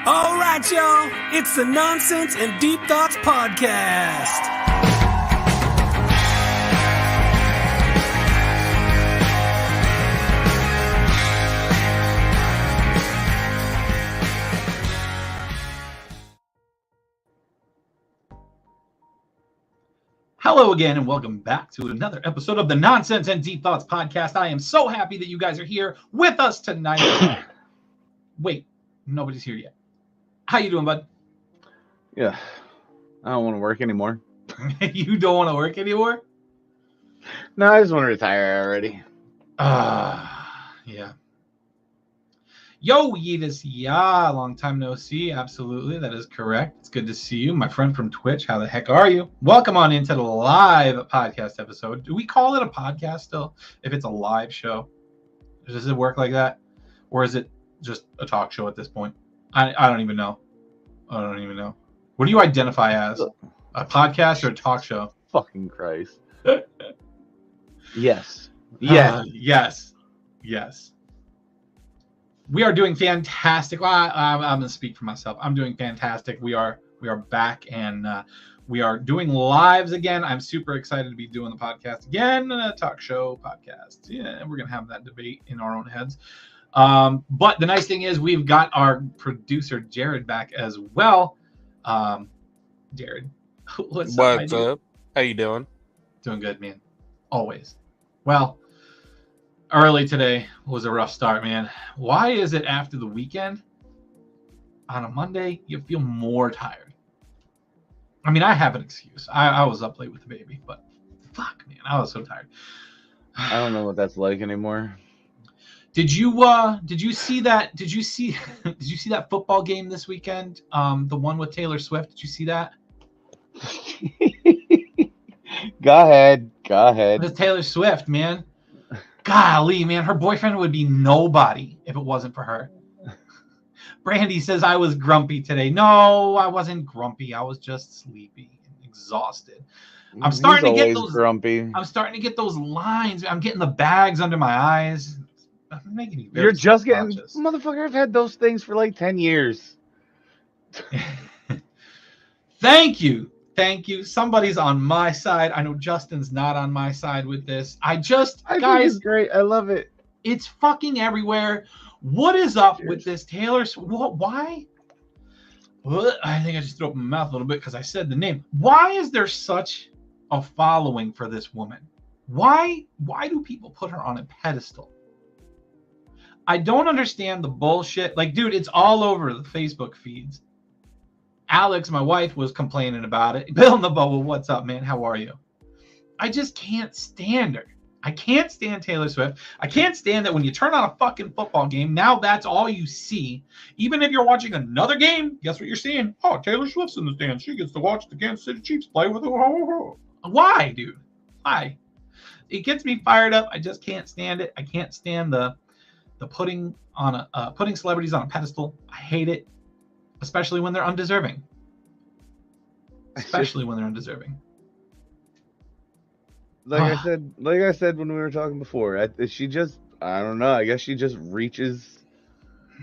All right, y'all. It's the Nonsense and Deep Thoughts Podcast. Hello again, and welcome back to another episode of the Nonsense and Deep Thoughts Podcast. I am so happy that you guys are here with us tonight. Wait, nobody's here yet. How you doing, bud? Yeah, I don't want to work anymore. You don't want to work anymore? No, I just want to retire already. Yeah. Yo, Yeetus, yeah, long time no see. Absolutely, that is correct. It's good to see you, my friend from Twitch. How the heck are you? Welcome on into the live podcast episode. Do we call it a podcast still if it's a live show? Does it work like that? Or is it just a talk show at this point? I don't even know. I don't even know. What do you identify as? A podcast or a talk show? Fucking Christ. Yes. Yes. Yes. We are doing fantastic. Well, I'm going to speak for myself. I'm doing fantastic. We are back and we are doing lives again. I'm super excited to be doing the podcast again, a talk show podcast. Yeah, we're going to have that debate in our own heads. But the nice thing is we've got our producer Jared back as well. Jared, what's up? How you doing? Doing good, man. Always. Well, early today was a rough start, man. Why is it after the weekend on a Monday you feel more tired? I mean, I have an excuse. I was up late with the baby, but fuck, man, I was so tired. I don't know what that's like anymore. Did you see that? Did you see that football game this weekend? The one with Taylor Swift. Did you see that? Go ahead. It's Taylor Swift, man. Golly, man, her boyfriend would be nobody if it wasn't for her. Brandy says I was grumpy today. No, I wasn't grumpy. I was just sleepy and exhausted. I'm starting to get those grumpy. I'm starting to get those lines. I'm getting the bags under my eyes. I'm making me very You're just getting self-conscious. motherfucker. I've had those things for like 10 years. Thank you. Somebody's on my side. I know Justin's not on my side with this. I think it's great. I love it. It's fucking everywhere. What is up with this Taylor? Why? I think I just threw up my mouth a little bit because I said the name. Why is there such a following for this woman? Why do people put her on a pedestal? I don't understand the bullshit. Like, dude, it's all over the Facebook feeds. Alex, my wife, was complaining about it. Bill in the bubble, what's up, man? How are you? I just can't stand her. I can't stand Taylor Swift. I can't stand that when you turn on a fucking football game, now that's all you see. Even if you're watching another game, guess what you're seeing? Oh, Taylor Swift's in the stands. She gets to watch the Kansas City Chiefs play with her. Why, dude? Why? It gets me fired up. I just can't stand it. I can't stand the putting celebrities on a pedestal. I hate it. Especially when they're undeserving. Like I said when we were talking before, I don't know. I guess she just reaches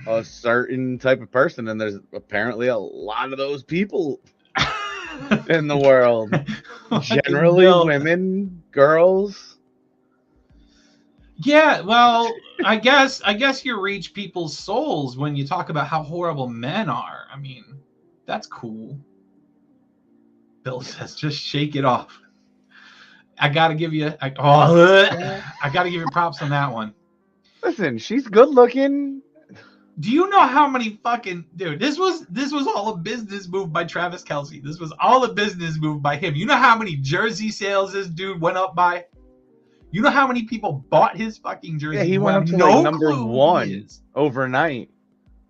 a certain type of person, and there's apparently a lot of those people in the world. Generally, women, girls. Yeah, well, I guess you reach people's souls when you talk about how horrible men are. I mean, that's cool. Bill says, just shake it off. I gotta give you props on that one. Listen, she's good looking. Do you know how many fucking dude? This was all a business move by Travis Kelce. This was all a business move by him. You know how many jersey sales this dude went up by? You know how many people bought his fucking jersey? Yeah, he went up to like number one overnight.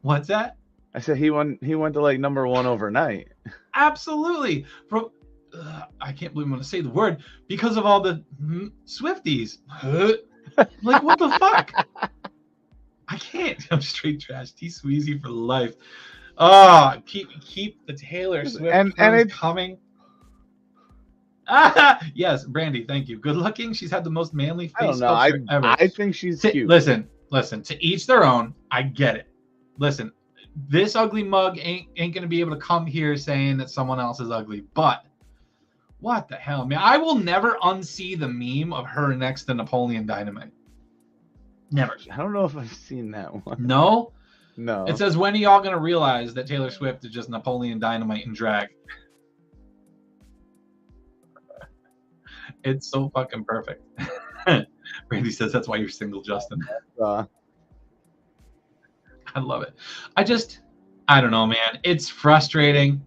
What's that? I said he went to like number one overnight. Absolutely. I can't believe I'm going to say the word because of all the Swifties. Like, what the fuck? I can't. I'm straight trash. T-Sweezy for life. Oh, keep the Taylor Swift and it's coming. Yes, Brandy, thank you. Good looking. She's had the most manly face sculpture ever. I think she's cute. Listen. To each their own. I get it. Listen, this ugly mug ain't gonna be able to come here saying that someone else is ugly. But what the hell, man? I will never unsee the meme of her next to Napoleon Dynamite. Never. I don't know if I've seen that one. No? No. It says, when are y'all gonna realize that Taylor Swift is just Napoleon Dynamite in drag? It's so fucking perfect. Randy says that's why you're single, Justin. I love it. I don't know, man. It's frustrating,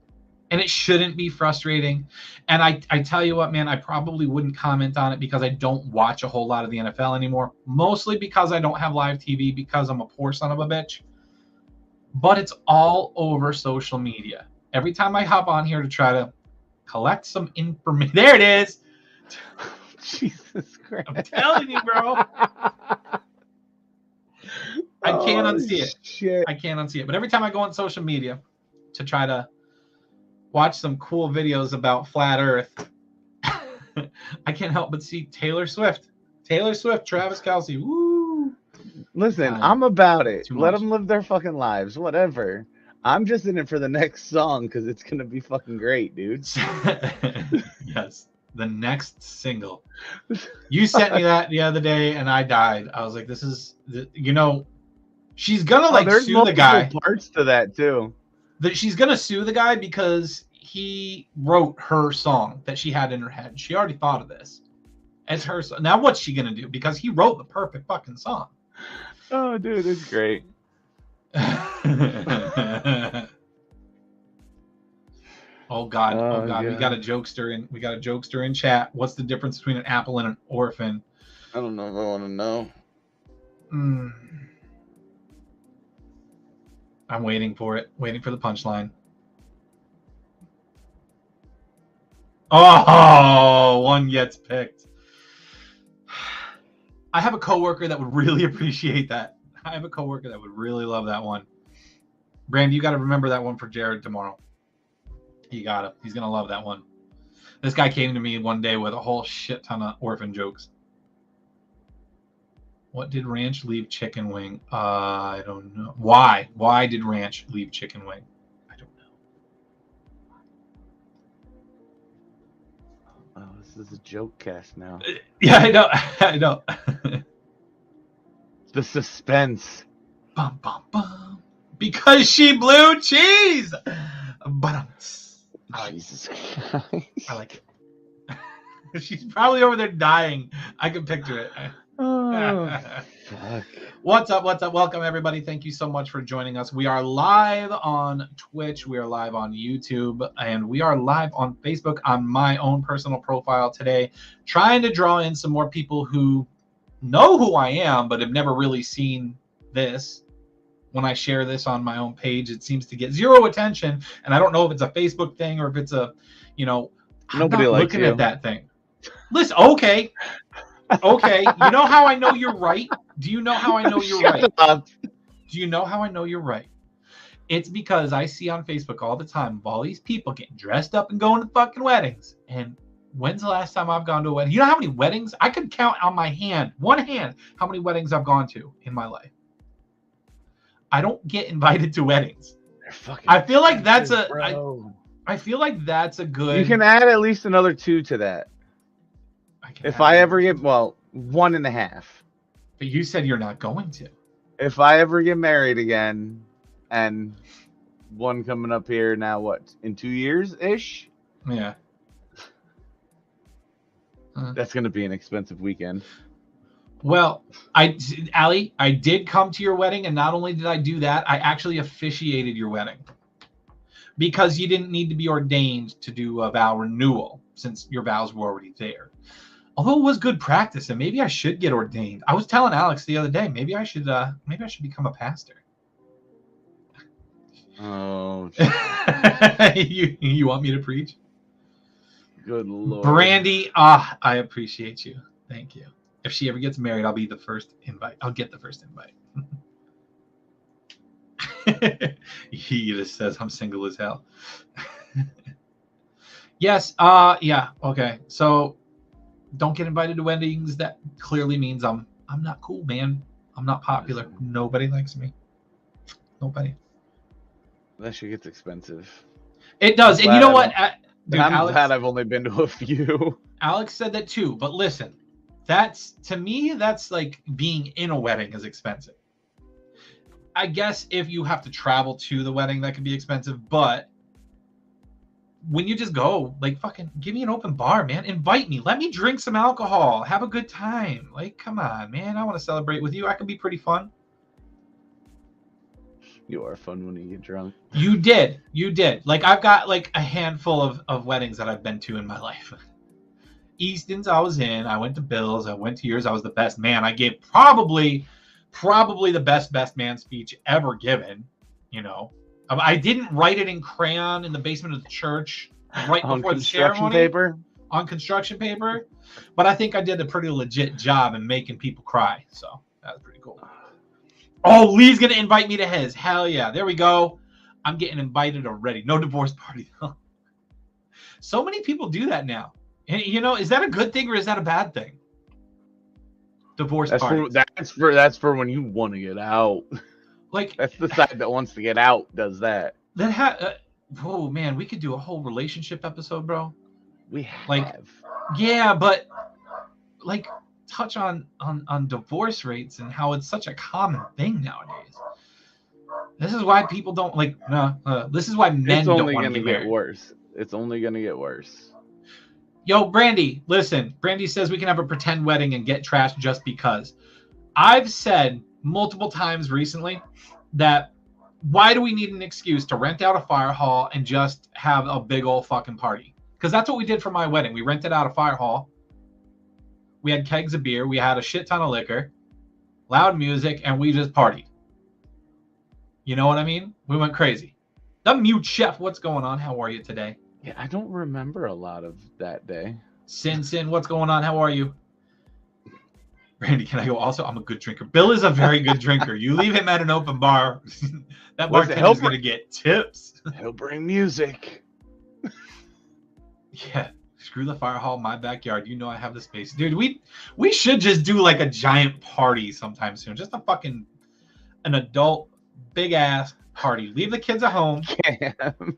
and it shouldn't be frustrating. And I tell you what, man, I probably wouldn't comment on it because I don't watch a whole lot of the NFL anymore, mostly because I don't have live TV because I'm a poor son of a bitch. But it's all over social media. Every time I hop on here to try to collect some information, there it is. Jesus Christ. I'm telling you, bro. I can't unsee it. Shit. I can't unsee it. But every time I go on social media to try to watch some cool videos about flat Earth, I can't help but see Taylor Swift. Taylor Swift, Travis Kelce. Woo! Listen, I'm about it. Too Let much. them live their fucking lives, whatever. I'm just in it for the next song because it's gonna be fucking great, dude. Yes, the next single. You sent me that the other day, and I died. I was like, "This is, she's gonna There's sue the guy." parts to that too. She's gonna sue the guy because he wrote her song that she had in her head. She already thought of this. It's her song. Now what's she gonna do? Because he wrote the perfect fucking song. Oh, dude, it's great. Oh God. God. We got a jokester in chat. What's the difference between an apple and an orphan? I don't know if I want to know. I'm waiting for it. Waiting for the punchline. Oh, one gets picked. I have a coworker that would really appreciate that. I have a coworker that would really love that one. Brand, you got to remember that one for Jared tomorrow. You got to. He's going to love that one. This guy came to me one day with a whole shit ton of orphan jokes. What did Ranch leave Chicken Wing? I don't know. Why? Why did Ranch leave Chicken Wing? I don't know. Oh, this is a joke cast now. Yeah, I know. I know. The suspense. Bum, bum, bum. Because she blew cheese. Jesus Christ. I like it. She's probably over there dying. I can picture it. Oh, fuck. What's up? Welcome, everybody. Thank you so much for joining us. We are live on Twitch. We are live on YouTube. And we are live on Facebook on my own personal profile today, trying to draw in some more people who know who I am, but have never really seen this. When I share this on my own page, it seems to get zero attention. And I don't know if it's a Facebook thing or if it's a, I'm Nobody not likes looking you. at that thing. Listen, okay. You know how I know you're right? Do you know how I know you're right? Shut up. Do you know how I know you're right? It's because I see on Facebook all the time of all these people getting dressed up and going to fucking weddings. And when's the last time I've gone to a wedding? You know how many weddings? I could count on my hand, one hand, how many weddings I've gone to in my life. I don't get invited to weddings. I feel like that's I feel like that's a good. You can add at least another 2 to that. If I ever get 1.5. But you said you're not going to. If I ever get married again, and one coming up here now, what, in 2 years ish? Yeah. That's gonna be an expensive weekend. Well, Allie, I did come to your wedding, and not only did I do that, I actually officiated your wedding. Because you didn't need to be ordained to do a vow renewal, since your vows were already there. Although it was good practice, and maybe I should get ordained. I was telling Alex the other day, maybe I should become a pastor. Oh, you want me to preach? good lord. Brandy, I appreciate you. Thank you. If she ever gets married, I'll be the first invite. I'll get the first invite. He just says I'm single as hell. Yes. Yeah. Okay. So don't get invited to weddings. That clearly means I'm not cool, man. I'm not popular. Nobody likes me. Nobody. That shit gets expensive. It does. And you know what? Dude, I'm glad I've only been to a few. Alex said that too. But listen, to me, that's like being in a wedding is expensive. I guess if you have to travel to the wedding, that could be expensive. But when you just go, like, fucking give me an open bar, man. Invite me. Let me drink some alcohol. Have a good time. Like, come on, man. I want to celebrate with you. I can be pretty fun. You are fun when you get drunk. You did. Like, I've got like a handful of weddings that I've been to in my life. Easton's I was in. I went to Bill's. I went to yours. I was the best man. I gave probably the best man speech ever given. You know, I didn't write it in crayon in the basement of the church right before the ceremony on construction paper, but I think I did a pretty legit job in making people cry. So that was pretty cool. Oh, Lee's gonna invite me to his. Hell yeah! There we go. I'm getting invited already. No divorce party though. So many people do that now. And you know, is that a good thing or is that a bad thing? Divorce parties. That's for when you want to get out. Like, that's the side that wants to get out does that. Oh man, we could do a whole relationship episode, bro. We have. Like, yeah, but like touch on divorce rates and how it's such a common thing nowadays. This is why people don't like. This is why men don't want to get married. Worse. It's only gonna get worse. Yo, Brandy, listen. Brandy says we can have a pretend wedding and get trashed just because. I've said multiple times recently that why do we need an excuse to rent out a fire hall and just have a big old fucking party? Because that's what we did for my wedding. We rented out a fire hall. We had kegs of beer. We had a shit ton of liquor, loud music, and we just partied. You know what I mean? We went crazy. The mute chef, what's going on? How are you today? Yeah, I don't remember a lot of that day. Sin, what's going on? How are you? Randy, can I go also? I'm a good drinker. Bill is a very good drinker. You leave him at an open bar, that bartender's going to get tips. He'll bring music. Yeah. Screw the fire hall, my backyard. You know I have the space. Dude, we should just do like a giant party sometime soon. Just an adult, big-ass party. Leave the kids at home. Cam.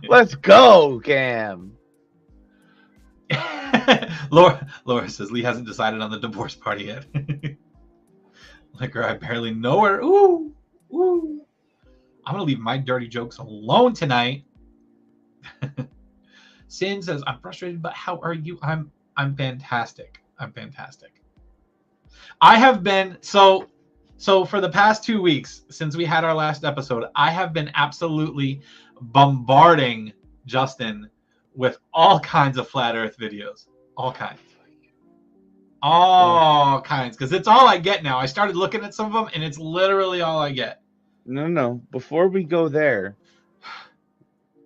Let's go, Cam. Laura says Lee hasn't decided on the divorce party yet. Liquor, I barely know her. Ooh. I'm gonna leave my dirty jokes alone tonight. Sin says I'm frustrated, but how are you? I'm fantastic. I have been so for the past 2 weeks since we had our last episode, I have been absolutely bombarding Justin with all kinds of flat earth videos. All kinds, because it's all I get now. I started looking at some of them and it's literally all I get. No, before we go there,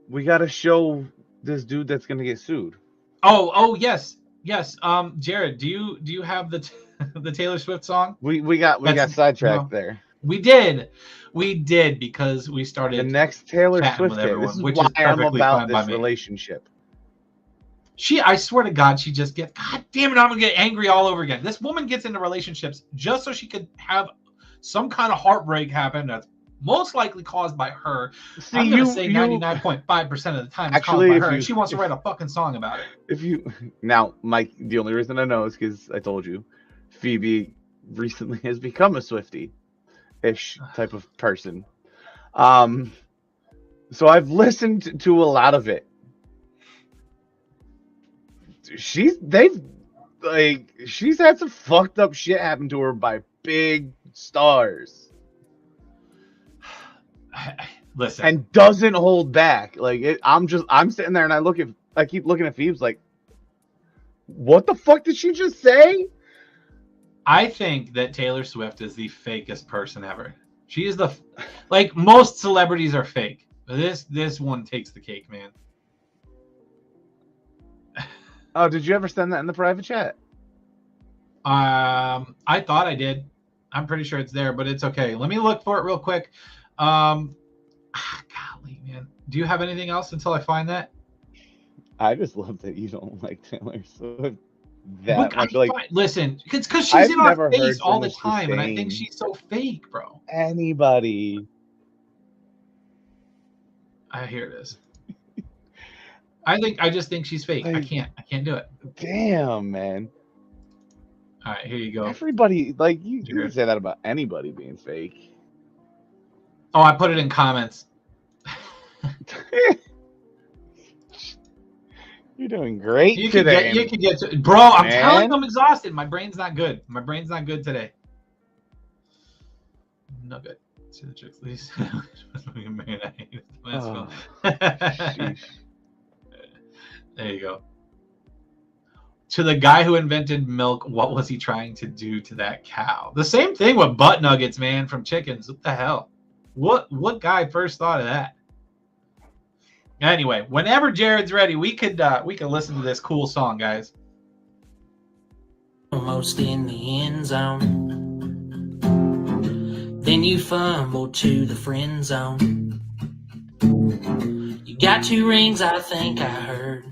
we got to show this dude that's gonna get sued. Oh yes. Jared, do you have the Taylor Swift song? We got sidetracked there. We did because we started the next Taylor Swift everyone, this is which why is I'm about this relationship. I swear to God, she just gets, God damn it, I'm gonna get angry all over again. This woman gets into relationships just so she could have some kind of heartbreak happen that's most likely caused by her. See, I'm gonna say 99.5% of the time it's caused by her, and she wants to write a fucking song about it. Now, Mike, the only reason I know is because I told you, Phoebe recently has become a Swiftie-ish type of person. So I've listened to a lot of it. She's had some fucked up shit happen to her by big stars. Listen, and doesn't hold back. I'm sitting there and I keep looking at Phoebe's like, what the fuck did she just say? I think that Taylor Swift is the fakest person ever. She is most celebrities are fake. This one takes the cake, man. Oh, did you ever send that in the private chat? I thought I did. I'm pretty sure it's there, but it's okay. Let me look for it real quick. Golly, man. Do you have anything else until I find that? I just love that you don't like Taylor Swift that much. Listen, it's because she's in our face all the time, and I think she's so fake, bro. Anybody. Here it is. I just think she's fake. I can't do it. Damn, man. All right, here you go. Everybody, like, you can say that about anybody being fake. Oh, I put it in comments. You're doing great You today. can get to, bro. I'm telling you, I'm exhausted. My brain's not good. My brain's not good today. No good. See the tricks, please. There you go. To the guy who invented milk, what was he trying to do to that cow? The same thing with butt nuggets, man, from chickens. What the hell? What guy first thought of that? Anyway, whenever Jared's ready, we could listen to this cool song, guys. Almost in the end zone. Then you fumble to the friend zone. You got 2 rings, I think I heard.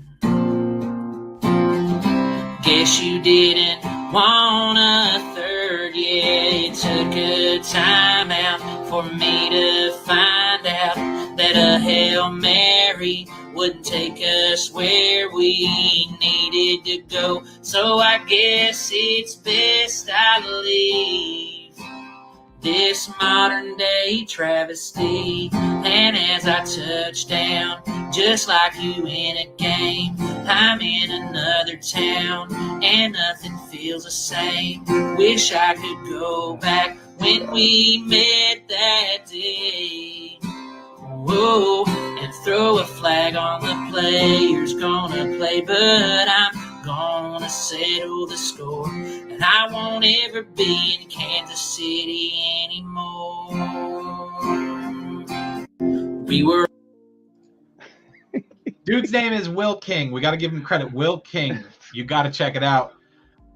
Guess you didn't want a third. Yeah, it took a timeout for me to find out that a Hail Mary wouldn't take us where we needed to go. So I guess it's best I leave this modern day travesty. And as I touch down, just like you in a game, I'm in another town and nothing feels the same. Wish I could go back when we met that day. Whoa, and throw a flag on the players gonna play, but I'm gonna settle the score, and I won't ever be in Kansas City anymore. We were. Dude's name is Will King. We got to give him credit. Will King. You got to check it out.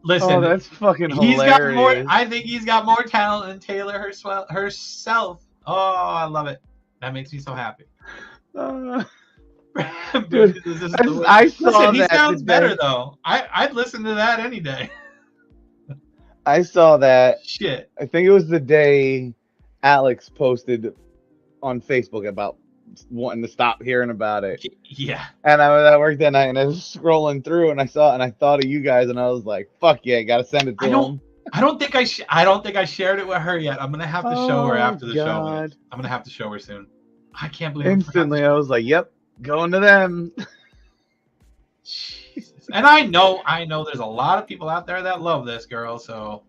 Listen, oh, that's fucking hilarious. Got more. I think he's got more talent than Taylor herself. Oh, I love it. That makes me so happy. Dude, I saw Listen, he that. He sounds better though. I'd listen to that any day. I saw that. Shit. I think it was the day Alex posted on Facebook about wanting to stop hearing about it. Yeah. And I was at work that night, and I was scrolling through, and I saw it, and I thought of you guys, and I was like, "Fuck yeah, gotta send it to him." I don't think I shared it with her yet. I'm gonna have to show her after the show. I'm gonna have to show her soon. I can't believe instantly I was like, "Yep, going to them." Jesus. And I know there's a lot of people out there that love this girl, so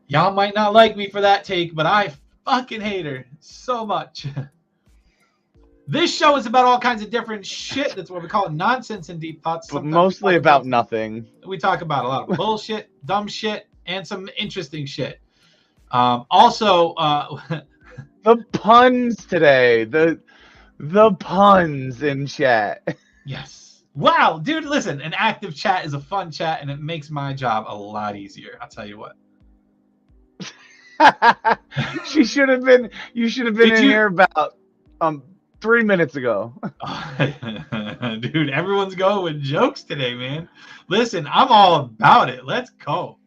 y'all might not like me for that take, but I fucking hate her so much. This show is about all kinds of different shit. That's what we call it, nonsense and deep thoughts. But mostly about nothing. We talk about a lot of bullshit, dumb shit, and some interesting shit. Also, the puns today. The puns in chat. Yes. Wow, dude, listen, an active chat is a fun chat, and it makes my job a lot easier. I'll tell you what. You should have been in here about 3 minutes ago. Dude, everyone's going with jokes today, man. Listen, I'm all about it. Let's go.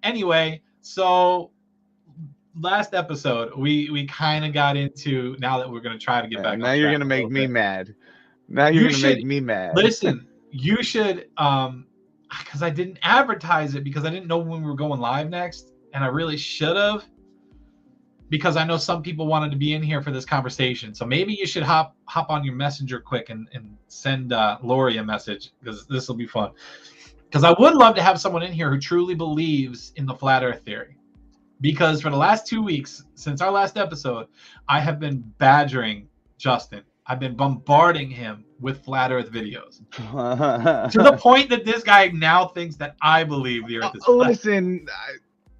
Anyway, so last episode, we kind of got into, now that we're going to try to get back. Now you're going to make me mad. Now you're going to make me mad. Listen, you should, because I didn't advertise it because I didn't know when we were going live next, and I really should have. Because I know some people wanted to be in here for this conversation. So maybe you should hop on your messenger quick and send Lori a message, because this will be fun. Because I would love to have someone in here who truly believes in the flat earth theory. Because for the last 2 weeks, since our last episode, I have been badgering Justin. I've been bombarding him with flat earth videos. To the point that this guy now thinks that I believe the earth is flat. Listen,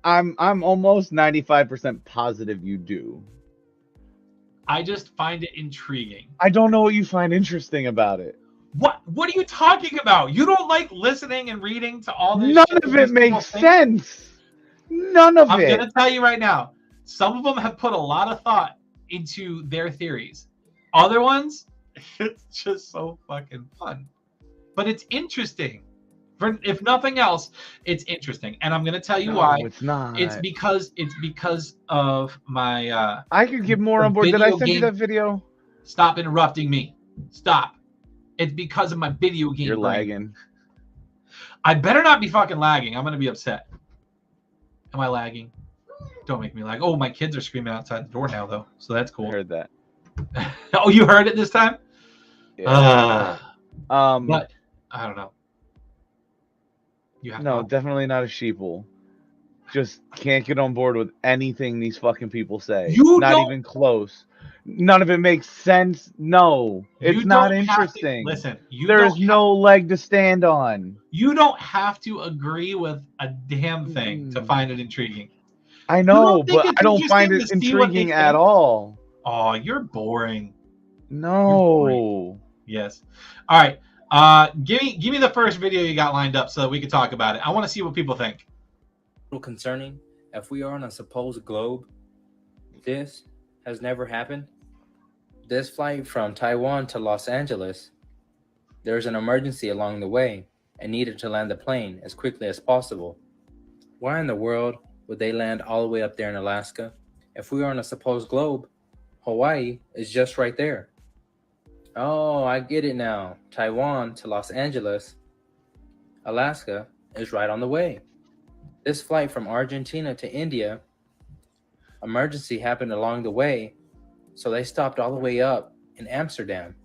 I'm almost 95% positive you do. I just find it intriguing. I don't know what you find interesting about it. What are you talking about? You don't like listening and reading to all this None shit of it makes sense. None of it. I'm going to tell you right now. Some of them have put a lot of thought into their theories. Other ones, it's just so fucking fun. But it's interesting. If nothing else, it's interesting, and I'm going to tell you why. It's not. It's because of my. I could get more on board. Did I send you that video? Stop interrupting me. Stop. It's because of my video game. You're brain. lagging. I better not be fucking lagging. I'm gonna be upset. Am I lagging? Don't make me lag. Oh, my kids are screaming outside the door now, though, so that's I cool. heard that. Oh, you heard it this time? Yeah. But I don't know. You have No, definitely not a sheeple. Just can't get on board with anything these fucking people say. You not don't- even close. None of it makes sense. No, it's You not don't have to- interesting. listen, There's no leg to stand on. You don't have to agree with a damn thing to find it intriguing. I know, don't think but it's I don't find interesting it to see what they intriguing at think? all. Oh, you're boring. No. Yes. All right. Give me the first video you got lined up so that we can talk about it. I want to see what people think. Concerning if we are on a supposed globe, this has never happened. This flight from Taiwan to Los Angeles, there's an emergency along the way and needed to land the plane as quickly as possible. Why in the world would they land all the way up there in Alaska? If we are on a supposed globe, Hawaii is just right there. Oh, I get it now. Taiwan to Los Angeles, Alaska is right on the way. This flight from Argentina to India, emergency happened along the way, so they stopped all the way up in Amsterdam.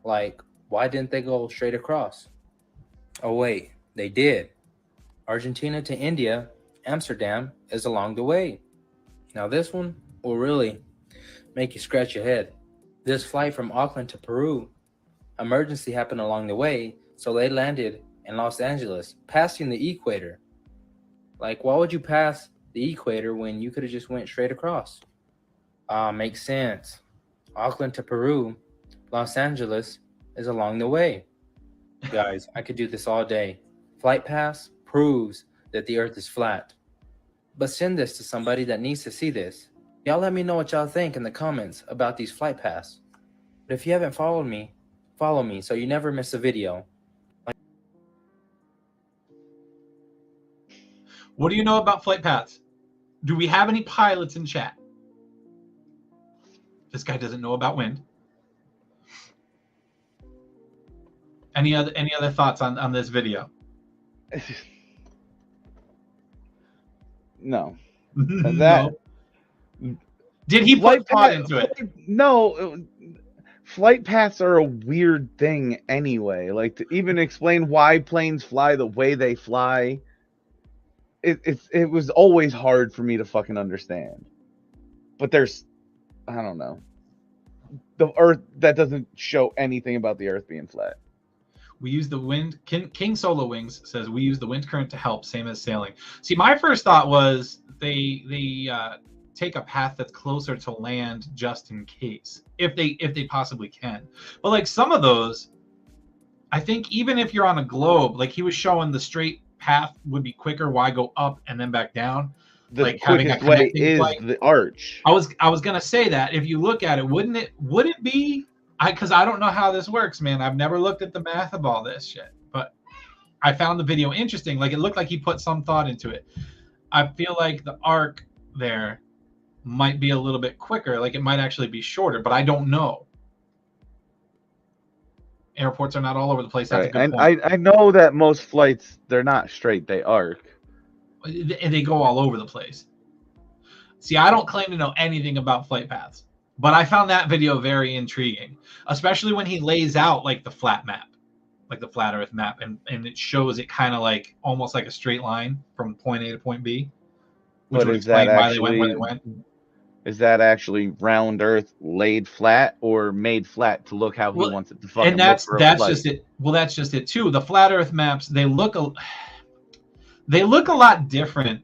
Like, why didn't they go straight across? Oh wait, they did. Argentina to India, Amsterdam is along the way. Now this one will really make you scratch your head. This flight from Auckland to Peru, emergency happened along the way, so they landed in Los Angeles, passing the equator. Like, why would you pass the equator when you could have just went straight across? Makes sense. Auckland to Peru, Los Angeles is along the way. Guys, I could do this all day. Flight pass proves that the earth is flat. But send this to somebody that needs to see this. Y'all let me know what y'all think in the comments about these flight pass. But if you haven't followed me, follow me so you never miss a video. What do you know about flight paths? Do we have any pilots in chat? This guy doesn't know about wind. Any other thoughts on this video? No. No. Did he put thought into it? No. Flight paths are a weird thing anyway. Like, to even explain why planes fly the way they fly, it was always hard for me to fucking understand. But there's, I don't know. The Earth, that doesn't show anything about the Earth being flat. We use the wind. King Solo Wings says we use the wind current to help, same as sailing. See, my first thought was they take a path that's closer to land just in case, if they possibly can. But like some of those, I think even if you're on a globe, like he was showing the straight path would be quicker. Why go up and then back down? The Like having a quickest way connecting is flight. the arch. I was gonna say that if you look at it, would it be? Because I don't know how this works, man. I've never looked at the math of all this shit, but I found the video interesting. Like it looked like he put some thought into it. I feel like the arc there might be a little bit quicker. Like it might actually be shorter, but I don't know. Airports are not all over the place. That's Right. a good And point. I know that most flights, they're not straight, they arc. And they go all over the place. See, I don't claim to know anything about flight paths, but I found that video very intriguing, especially when he lays out like the flat map, like the flat Earth map, and it shows it kind of like almost like a straight line from point A to point B, which But would is that explain why they went where they actually went. is that actually round Earth laid flat or made flat to look how he Well, wants it to fucking And that's look for a flight? just it. Well, that's just it too. The flat Earth maps, they look a lot different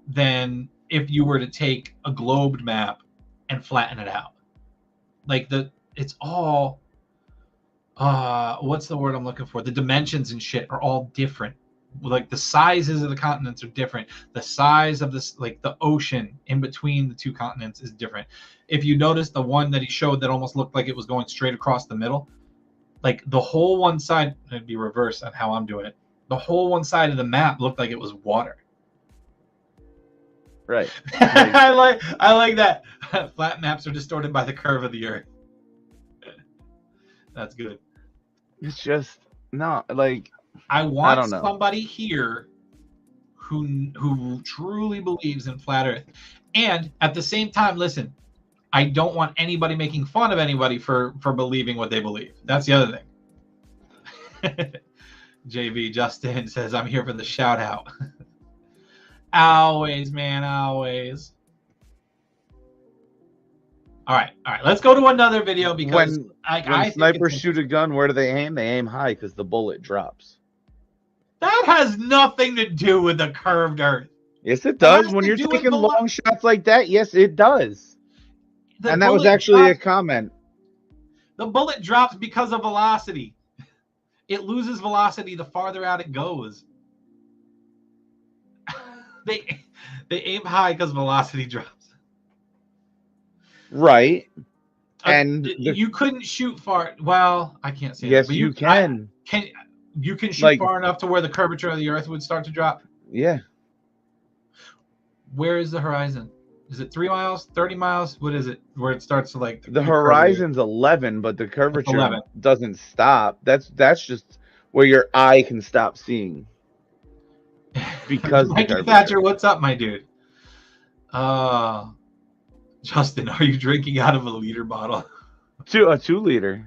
than if you were to take a globed map and flatten it out. Like it's all what's the word I'm looking for? The dimensions and shit are all different. Like the sizes of the continents are different. The size of this, like the ocean in between the two continents, is different. If you notice the one that he showed that almost looked like it was going straight across the middle, like the whole one side, it'd be reverse on how I'm doing it. The whole one side of the map looked like it was water. Right. I like that. Flat maps are distorted by the curve of the Earth. That's good. It's just not like I want don't know. somebody here who truly believes in flat Earth, and at the same time, listen. I don't want anybody making fun of anybody for believing what they believe. That's the other thing. JV Justin says, I'm here for the shout out. Always, man, always. All right. Let's go to another video because when snipers shoot a gun, where do they aim? They aim high because the bullet drops. That has nothing to do with the curved Earth. Yes, it does. When you're taking long shots like that, yes, it does. And that was actually a comment. The bullet drops because of velocity. It loses velocity the farther out it goes. They aim high because velocity drops. Right. And you couldn't shoot far. Well, I can't say yes, that. Yes, you can. You can shoot far enough to where the curvature of the Earth would start to drop? Yeah. Where is the horizon? Is it 3 miles, 30 miles? What is it? Where it starts to like the horizon's 11, but the curvature doesn't stop. That's just where your eye can stop seeing. Because Mikey Thatcher, what's up, my dude? Justin, are you drinking out of a liter bottle? A 2-liter.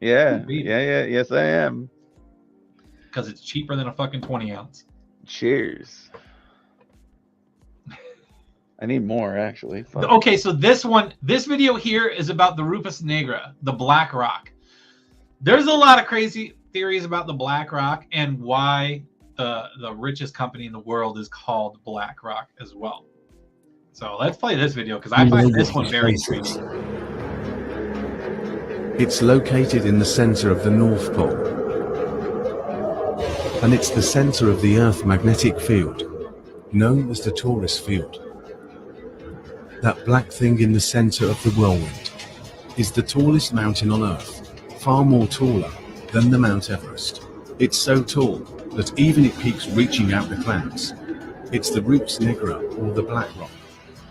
Yeah. Yes, I am. Because it's cheaper than a fucking 20 ounce. Cheers. I need more, actually. Fuck. Okay, so this video here is about the Rufus Negra, the Black Rock. There's a lot of crazy theories about the Black Rock and why the richest company in the world is called Black Rock as well. So let's play this video because I find this one very intriguing. It's located in the center of the North Pole. And it's the center of the Earth magnetic field, known as the Taurus field. That black thing in the center of the whirlwind is the tallest mountain on Earth, far more taller than the Mount Everest. It's so tall that even it peaks reaching out the clouds. It's the Rupes Nigra, or the Black Rock,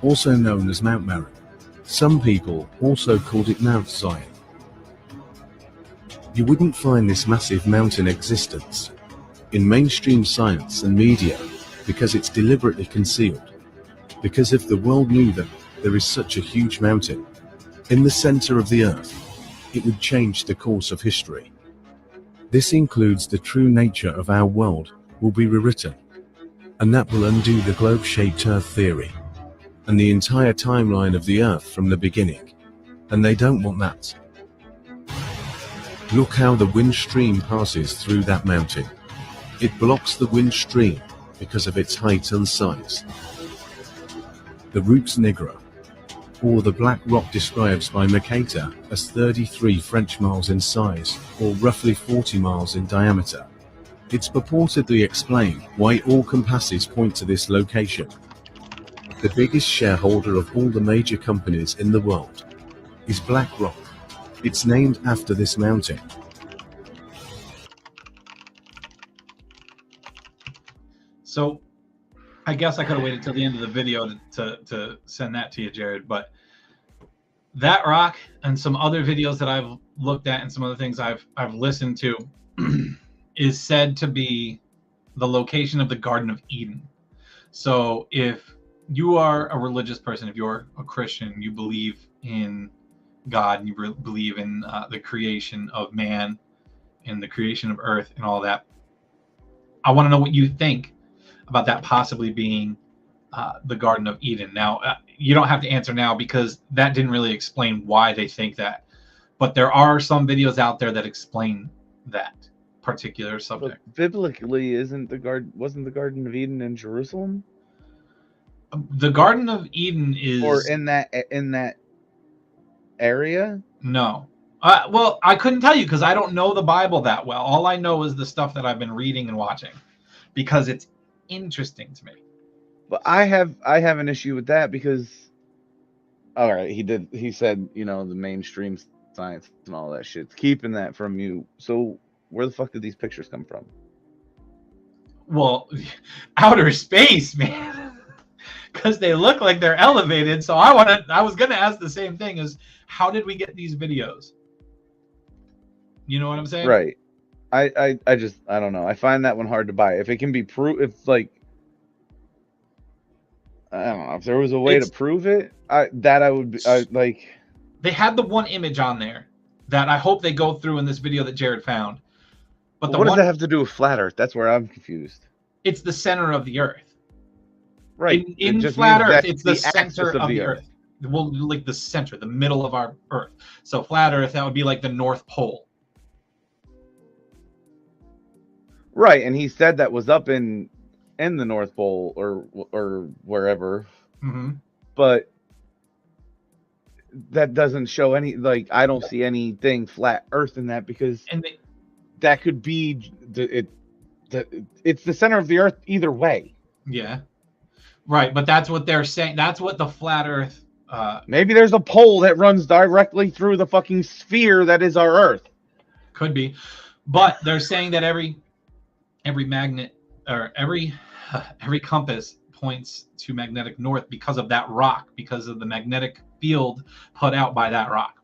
also known as Mount Meru. Some people also called it Mount Zion. You wouldn't find this massive mountain existence in mainstream science and media because it's deliberately concealed. Because if the world knew that there is such a huge mountain in the center of the Earth, it would change the course of history. This includes the true nature of our world will be rewritten, and that will undo the globe-shaped Earth theory and the entire timeline of the Earth from the beginning, and they don't want that. Look how the wind stream passes through that mountain. It blocks the wind stream because of its height and size. The Rupes Nigra, or the Black Rock, describes by Mercator as 33 French miles in size, or roughly 40 miles in diameter. It's purportedly explained why all compasses point to this location. The biggest shareholder of all the major companies in the world is Black Rock. It's named after this mountain. So I guess I could have waited till the end of the video to send that to you, Jared. But that rock and some other videos that I've looked at and some other things I've listened to is said to be the location of the Garden of Eden. So if you are a religious person, if you're a Christian, you believe in God and you believe in the creation of man and the creation of earth and all that, I want to know what you think about that possibly being the Garden of Eden. Now, you don't have to answer now because that didn't really explain why they think that. But there are some videos out there that explain that particular subject. But biblically, wasn't the Garden of Eden in Jerusalem? The Garden of Eden is, or in that area? No. Well, I couldn't tell you because I don't know the Bible that well. All I know is the stuff that I've been reading and watching because it's interesting to me. But I have an issue with that because, all right, he said, the mainstream science and all that shit's keeping that from you. So where the fuck did these pictures come from? Well, outer space, man. Because they look like they're elevated. So I was gonna ask the same thing: is how did we get these videos? You know what I'm saying? Right. I don't know. I find that one hard to buy. If it can be proved, if like, I don't know, if there was a way to prove it, I would be like. They had the one image on there that I hope they go through in this video that Jared found. But What does that have to do with flat Earth? That's where I'm confused. It's the center of the Earth. Right. In flat Earth, it's the center of the Earth. Well, like the center, the middle of our Earth. So flat Earth, that would be like the North Pole. Right, and he said that was up in the North Pole or wherever. Mm-hmm. But that doesn't show any, like, I don't see anything flat Earth in that, because that could be it's the center of the Earth either way. Yeah. Right, but that's what they're saying. That's what the flat Earth. Maybe there's a pole that runs directly through the fucking sphere that is our Earth. Could be, but they're saying that every magnet or every compass points to magnetic north because of that rock, because of the magnetic field put out by that rock,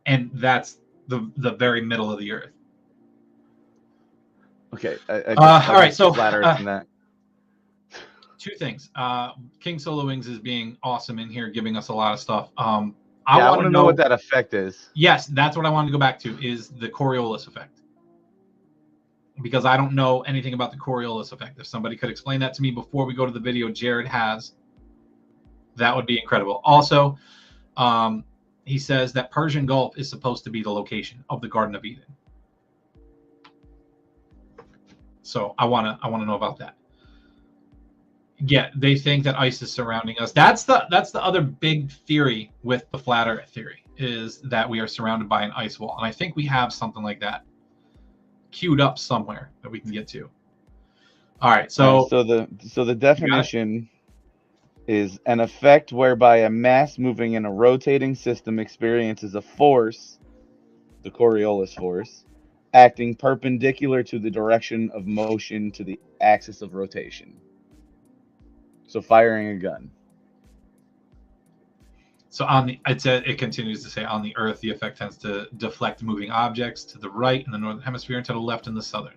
and that's the very middle of the Earth. Okay. All right. So flat Earth and that. Two things. King Solo Wings is being awesome in here, giving us a lot of stuff. I want to know what that effect is. Yes, that's what I wanted to go back to, is the Coriolis effect. Because I don't know anything about the Coriolis effect. If somebody could explain that to me before we go to the video Jared has, that would be incredible. Also, he says that Persian Gulf is supposed to be the location of the Garden of Eden. So I wanna know about that. Yeah, they think that ice is surrounding us. That's the other big theory with the flat Earth theory, is that we are surrounded by an ice wall, and I think we have something like that queued up somewhere that we can get to. All right, so the definition is an effect whereby a mass moving in a rotating system experiences a force, the Coriolis force, acting perpendicular to the direction of motion to the axis of rotation. So firing a gun. So it continues to say, on the Earth, the effect tends to deflect moving objects to the right in the northern hemisphere and to the left in the southern.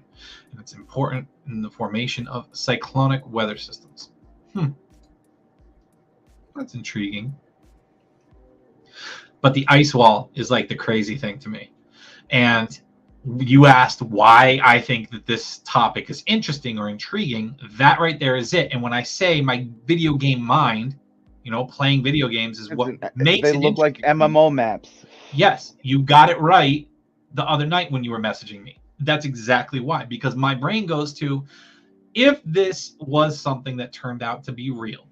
And it's important in the formation of cyclonic weather systems. That's intriguing. But the ice wall is like the crazy thing to me. And you asked why I think that this topic is interesting or intriguing. That right there is it. And when I say my video game mind, playing video games is what makes it. They look like MMO maps. Yes, you got it right the other night when you were messaging me. That's exactly why. Because my brain goes to, if this was something that turned out to be real,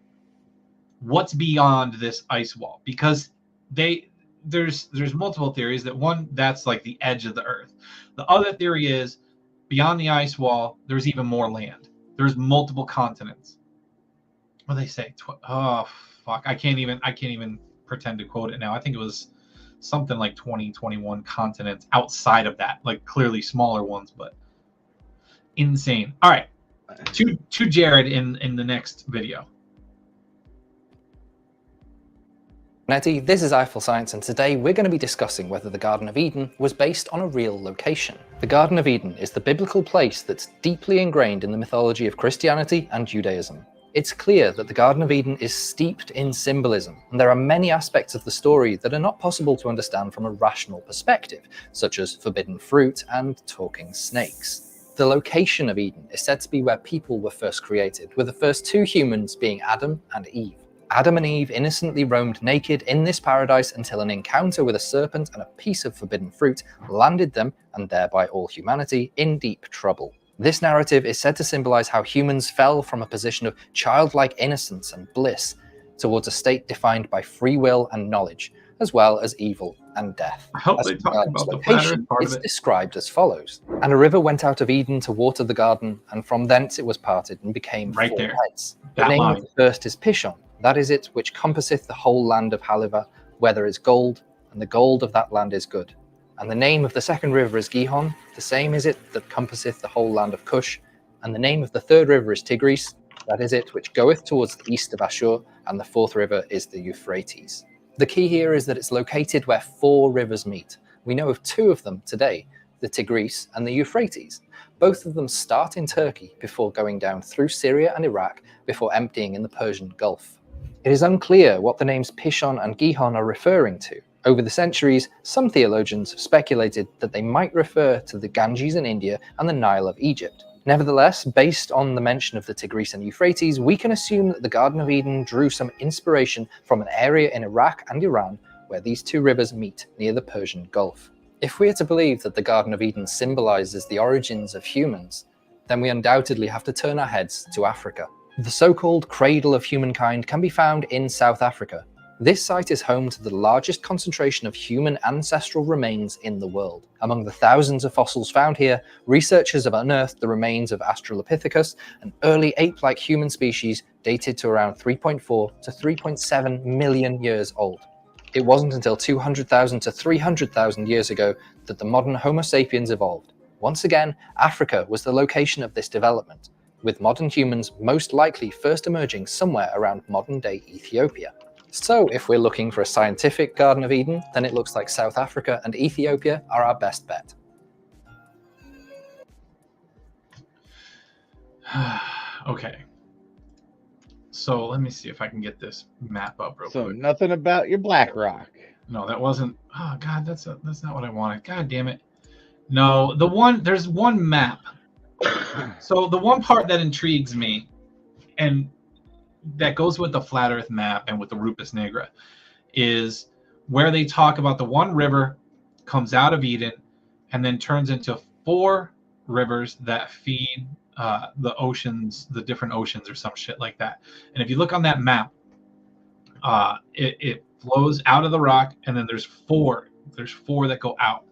what's beyond this ice wall? Because there's multiple theories. That one, that's like the edge of the Earth. The other theory is, beyond the ice wall, there's even more land. There's multiple continents. What do they say? Oh fuck! I can't even pretend to quote it now. I think it was something like 21 continents outside of that, like clearly smaller ones, but insane. All right, to Jared in the next video. Nettie, this is Eiffel Science, and today we're going to be discussing whether the Garden of Eden was based on a real location. The Garden of Eden is the biblical place that's deeply ingrained in the mythology of Christianity and Judaism. It's clear that the Garden of Eden is steeped in symbolism, and there are many aspects of the story that are not possible to understand from a rational perspective, such as forbidden fruit and talking snakes. The location of Eden is said to be where people were first created, with the first two humans being Adam and Eve. Adam and Eve innocently roamed naked in this paradise until an encounter with a serpent and a piece of forbidden fruit landed them, and thereby all humanity, in deep trouble. This narrative is said to symbolize how humans fell from a position of childlike innocence and bliss towards a state defined by free will and knowledge, as well as evil and death. I hope they talk about the location. It's described as follows. And a river went out of Eden to water the garden, and from thence it was parted and became right 4 there. heads. The name of the first is Pishon. That is it which compasseth the whole land of Haliva, where there is gold, and the gold of that land is good. And the name of the second river is Gihon, the same is it that compasseth the whole land of Cush. And the name of the third river is Tigris, that is it which goeth towards the east of Ashur, and the fourth river is the Euphrates. The key here is that it's located where 4 rivers meet, We know of two of them today, the Tigris and the Euphrates. Both of them start in Turkey before going down through Syria and Iraq before emptying in the Persian Gulf. It is unclear what the names Pishon and Gihon are referring to. Over the centuries, some theologians have speculated that they might refer to the Ganges in India and the Nile of Egypt. Nevertheless, based on the mention of the Tigris and Euphrates, we can assume that the Garden of Eden drew some inspiration from an area in Iraq and Iran where these two rivers meet near the Persian Gulf. If we are to believe that the Garden of Eden symbolizes the origins of humans, then we undoubtedly have to turn our heads to Africa. The so-called cradle of humankind can be found in South Africa. This site is home to the largest concentration of human ancestral remains in the world. Among the thousands of fossils found here, researchers have unearthed the remains of Australopithecus, an early ape-like human species dated to around 3.4 to 3.7 million years old. It wasn't until 200,000 to 300,000 years ago that the modern Homo sapiens evolved. Once again, Africa was the location of this development, with modern humans most likely first emerging somewhere around modern-day Ethiopia. So if we're looking for a scientific Garden of Eden, then it looks like South Africa and Ethiopia are our best bet. Okay. So let me see if I can get this map up real So quick. nothing about your Black Rock. No, that wasn't. Oh God, that's not what I wanted. God damn it. No, there's one map. So the one part that intrigues me, and that goes with the flat Earth map and with the Rupus Nigra, is where they talk about the one river comes out of Eden and then turns into 4 rivers that feed the oceans, the different oceans or some shit like that. And if you look on that map, it flows out of the rock, and then there's 4 that go out.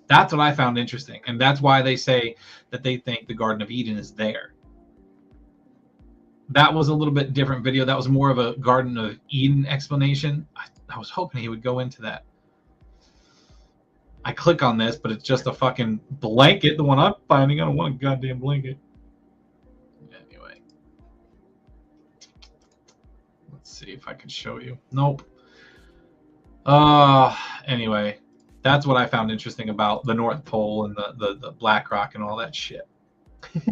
That's what I found interesting, and that's why they say that they think the Garden of Eden is there. That was a little bit different video. That was more of a Garden of Eden explanation. I was hoping he would go into that. I click on this, but it's just a fucking blanket. The one I'm finding, I don't want a goddamn blanket. Anyway. Let's see if I can show you. Nope. Anyway. That's what I found interesting about the North Pole and the Black Rock and all that shit.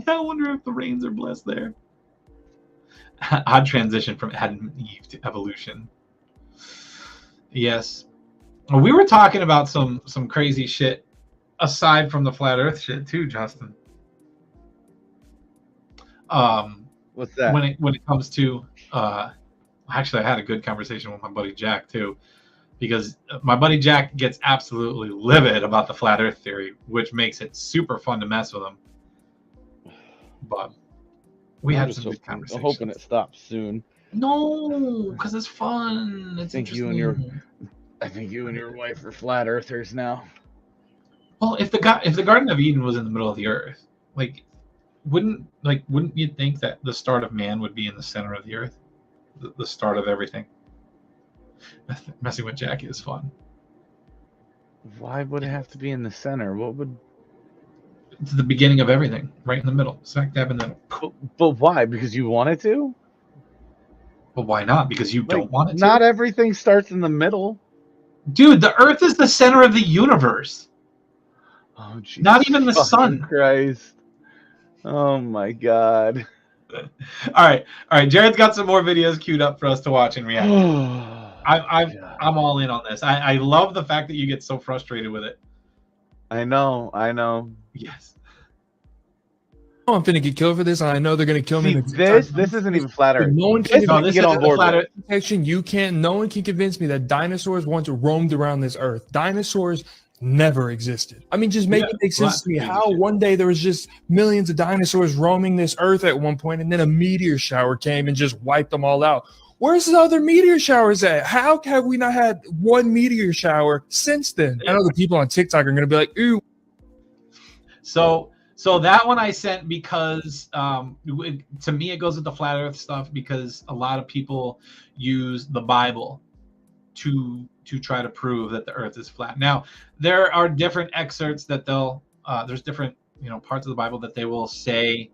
I wonder if the rains are blessed there. Odd transition from Adam and Eve to evolution. Yes. Well, we were talking about some crazy shit aside from the flat Earth shit too, Justin. What's that? When it comes to actually I had a good conversation with my buddy Jack too. Because my buddy Jack gets absolutely livid about the flat Earth theory, which makes it super fun to mess with him. But we had some good conversations. I'm hoping it stops soon. No, because it's fun. It's interesting. I think you and your wife are flat earthers now. Well, if the Garden of Eden was in the middle of the Earth, wouldn't you think that the start of man would be in the center of the Earth, the start of everything? Messing with Jackie is fun. Why would it have to be in the center? What would? It's the beginning of everything, right in the middle, smack dab in the middle. But why? Because you want it to? But why not? Because you don't want it to. Not everything starts in the middle. Dude, the Earth is the center of the universe. Oh, Jesus. Not even the sun. Christ. Oh my God. All right. Jared's got some more videos queued up for us to watch and react. I'm all in on this. I love the fact that you get so frustrated with it. I know. Yes. Oh, I'm finna get killed for this, and I know they're gonna kill me. This isn't even flat Earth. No one can get on board with it. No one can convince me that dinosaurs once roamed around this earth. Dinosaurs never existed. I mean, just make it make sense to me how one day there was just millions of dinosaurs roaming this earth at one point, and then a meteor shower came and just wiped them all out. Where's the other meteor showers at? How have we not had one meteor shower since then? I know the people on TikTok are going to be like, ooh. So that one I sent because to me it goes with the flat Earth stuff because a lot of people use the Bible to try to prove that the Earth is flat. Now there are different excerpts that there's different parts of the Bible that they will say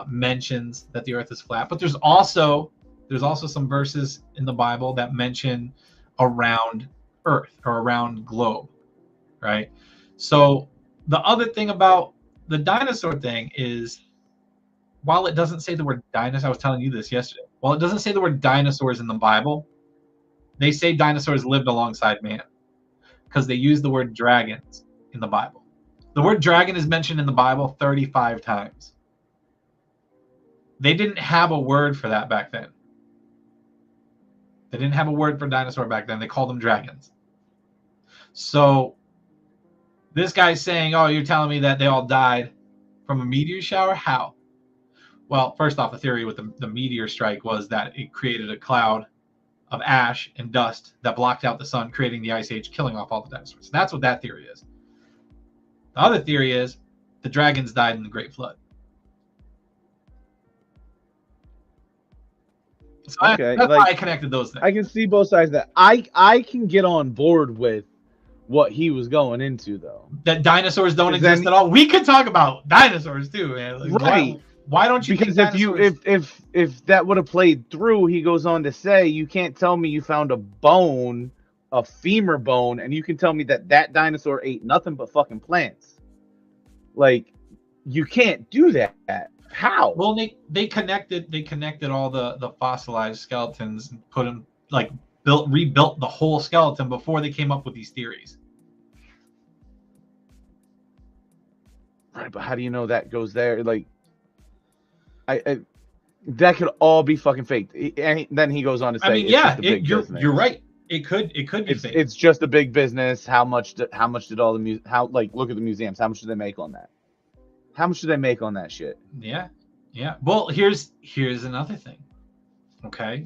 mentions that the Earth is flat, but there's also some verses in the Bible that mention around Earth or around globe. right? So the other thing about the dinosaur thing is, while it doesn't say the word dinosaur, I was telling you this yesterday. While it doesn't say the word dinosaurs in the Bible, they say dinosaurs lived alongside man because they use the word dragons in the Bible. The word dragon is mentioned in the Bible 35 times. They didn't have a word for that back then. They didn't have a word for dinosaur back then. They called them dragons. So this guy's saying, oh, you're telling me that they all died from a meteor shower? How? Well, first off, the theory with the meteor strike was that it created a cloud of ash and dust that blocked out the sun, creating the ice age, killing off all the dinosaurs. That's what that theory is. The other theory is the dragons died in the Great Flood. So Okay, that's like, why I connected those things. I can see both sides of that. I can get on board with what he was going into, though. That dinosaurs don't 'Cause exist then- at all. We could talk about dinosaurs too, man. Like, Right. Why don't you Because think if you dinosaurs... if that would have played through, he goes on to say, you can't tell me you found a bone, a femur bone, and you can tell me that that dinosaur ate nothing but fucking plants. Like, you can't do that. How? Well, they connected all the fossilized skeletons and put them, like, rebuilt the whole skeleton before they came up with these theories. Right, but how do you know that goes there? Like, I that could all be fucking faked. And then he goes on to say, I mean, it's yeah, just a big business. you're right. It could be fake. It's just a big business. How much did all the look at the museums? How much do they make on that? How much do they make on that shit? Yeah. Well, here's another thing. Okay,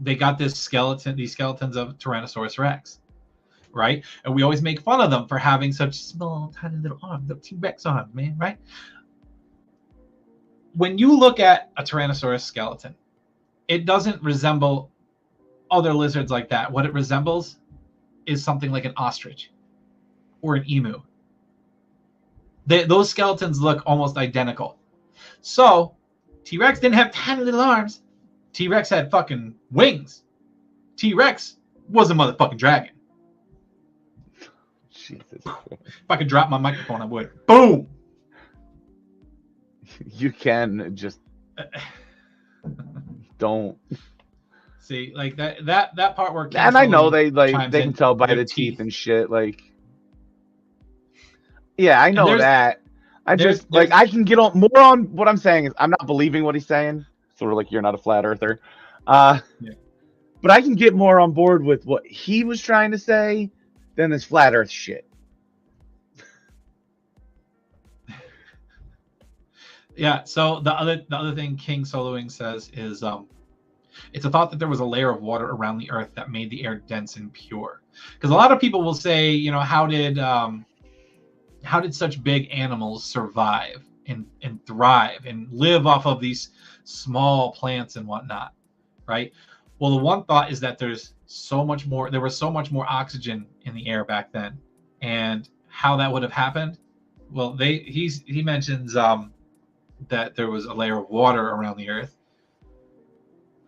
they got these skeletons of Tyrannosaurus Rex, right? And we always make fun of them for having such small, tiny little arms, the T-Rex arms, man, right? When you look at a Tyrannosaurus skeleton, it doesn't resemble other lizards like that. What it resembles is something like an ostrich or an emu. Those skeletons look almost identical. So T-Rex didn't have tiny little arms. T-Rex had fucking wings. T-Rex was a motherfucking dragon. Jesus. If I could drop my microphone, I would. Boom. You can just don't see, like that part where. And I know they chimes can in tell by their the teeth and shit. Like, yeah, I know that. I just like I can get on more on what I'm saying is I'm not believing what he's saying. Sort of like you're not a flat earther. Yeah. But I can get more on board with what he was trying to say than this flat earth shit. Yeah, so the other thing King Soloing says is it's a thought that there was a layer of water around the earth that made the air dense and pure. Because a lot of people will say, how did such big animals survive and thrive and live off of these small plants and whatnot, right? Well, the one thought is that there was so much more oxygen in the air back then, and how that would have happened. Well, he mentions that there was a layer of water around the earth,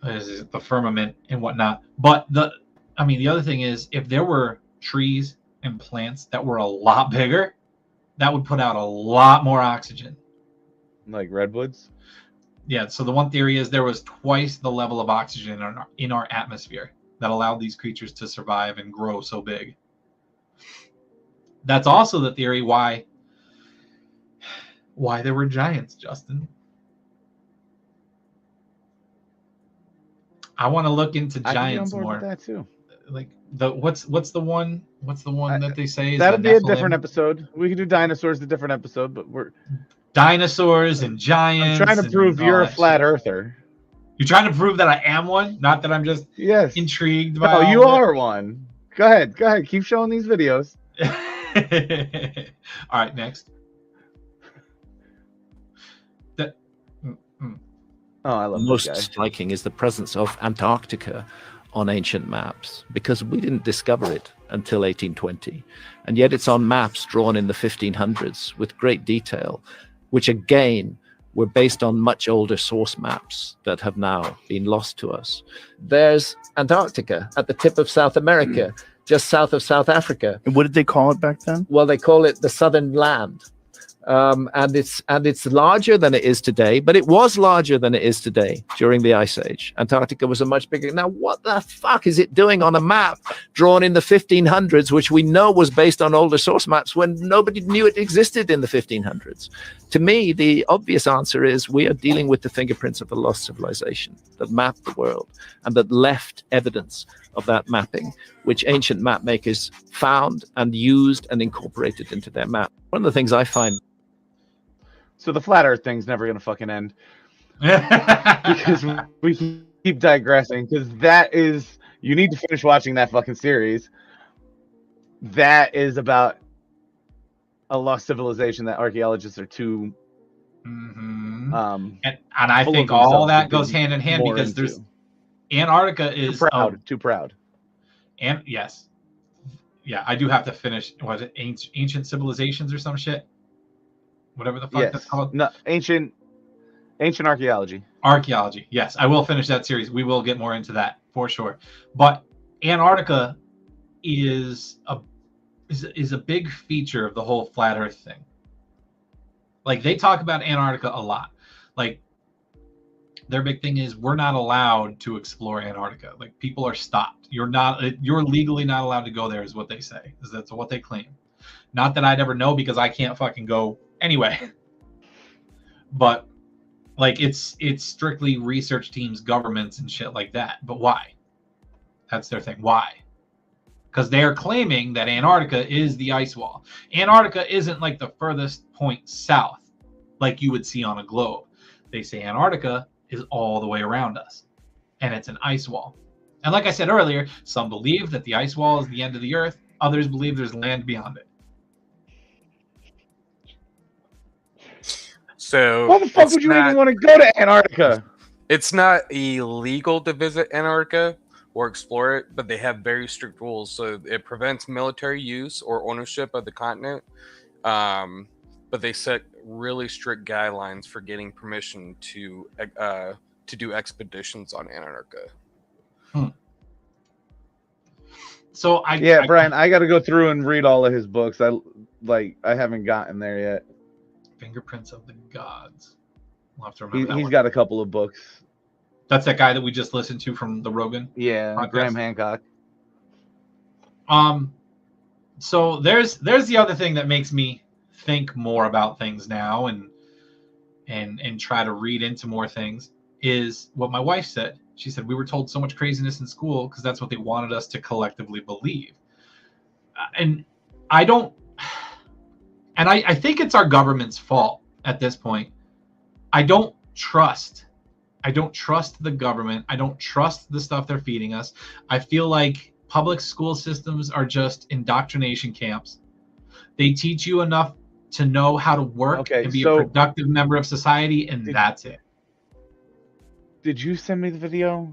the firmament and whatnot. But the other thing is, if there were trees and plants that were a lot bigger, that would put out a lot more oxygen. Like redwoods? Yeah, so the one theory is there was twice the level of oxygen in our atmosphere that allowed these creatures to survive and grow so big. That's also the theory why there were giants, Justin. I want to look into giants more. With that too. Like what's the one that they say is that'll be a different episode. We can do dinosaurs a different episode, but we're dinosaurs and giants. I'm trying to prove you're a flat earther. You're trying to prove that I am one, not that I'm just intrigued by. No, you are one. Go ahead. Keep showing these videos. All right, next. I love most striking is the presence of Antarctica on ancient maps, because we didn't discover it until 1820, and yet it's on maps drawn in the 1500s with great detail, which again were based on much older source maps that have now been lost to us. There's Antarctica at the tip of South America, just south of South Africa. And what did they call it back then? Well, they call it the Southern Land. And it's larger than it is today, but it was larger than it is today during the Ice Age. Antarctica was a much bigger. Now, what the fuck is it doing on a map drawn in the 1500s, which we know was based on older source maps when nobody knew it existed in the 1500s? To me, the obvious answer is we are dealing with the fingerprints of a lost civilization that mapped the world and that left evidence of that mapping, which ancient map makers found and used and incorporated into their map. One of the things I find. So the flat Earth thing's never gonna fucking end because we keep digressing. Because that is, you need to finish watching that fucking series. That is about a lost civilization that archaeologists are too. And I think full of all themselves that to goes dig hand in hand more because into. there's Antarctica is too proud. And yes, yeah, I do have to finish. Was it ancient civilizations or some shit? Whatever the fuck that's called. No, ancient archaeology. Archaeology. Yes, I will finish that series. We will get more into that for sure. But Antarctica is a big feature of the whole flat Earth thing. Like they talk about Antarctica a lot. Like their big thing is we're not allowed to explore Antarctica. Like people are stopped. You're legally not allowed to go there, is what they say. That's what they claim. Not that I'd ever know because I can't fucking go anyway. But like it's strictly research teams, governments, and shit like that. But why? That's their thing. Why? Because they're claiming that Antarctica is the ice wall. Antarctica isn't like the furthest point south, like you would see on a globe. They say Antarctica is all the way around us, and it's an ice wall. And like I said earlier, some believe that the ice wall is the end of the Earth. Others believe there's land beyond it. So Why the fuck would you even want to go to Antarctica? It's not illegal to visit Antarctica or explore it, but they have very strict rules. So it prevents military use or ownership of the continent. But they set really strict guidelines for getting permission to do expeditions on Antarctica. So Brian, I got to go through and read all of his books. I haven't gotten there yet. Fingerprints of the Gods. We'll have to remember that He's one. got a couple of books. That's that guy that we just listened to from the Rogan. Yeah, podcast. Graham Hancock. So there's the other thing that makes me think more about things now and try to read into more things is what my wife said. She said we were told so much craziness in school because that's what they wanted us to collectively believe. And I don't. And I think it's our government's fault at this point. I don't trust the government. I don't trust the stuff they're feeding us. I feel like public school systems are just indoctrination camps. They teach you enough to know how to work and be a productive member of society, and that's it. Did you send me the video?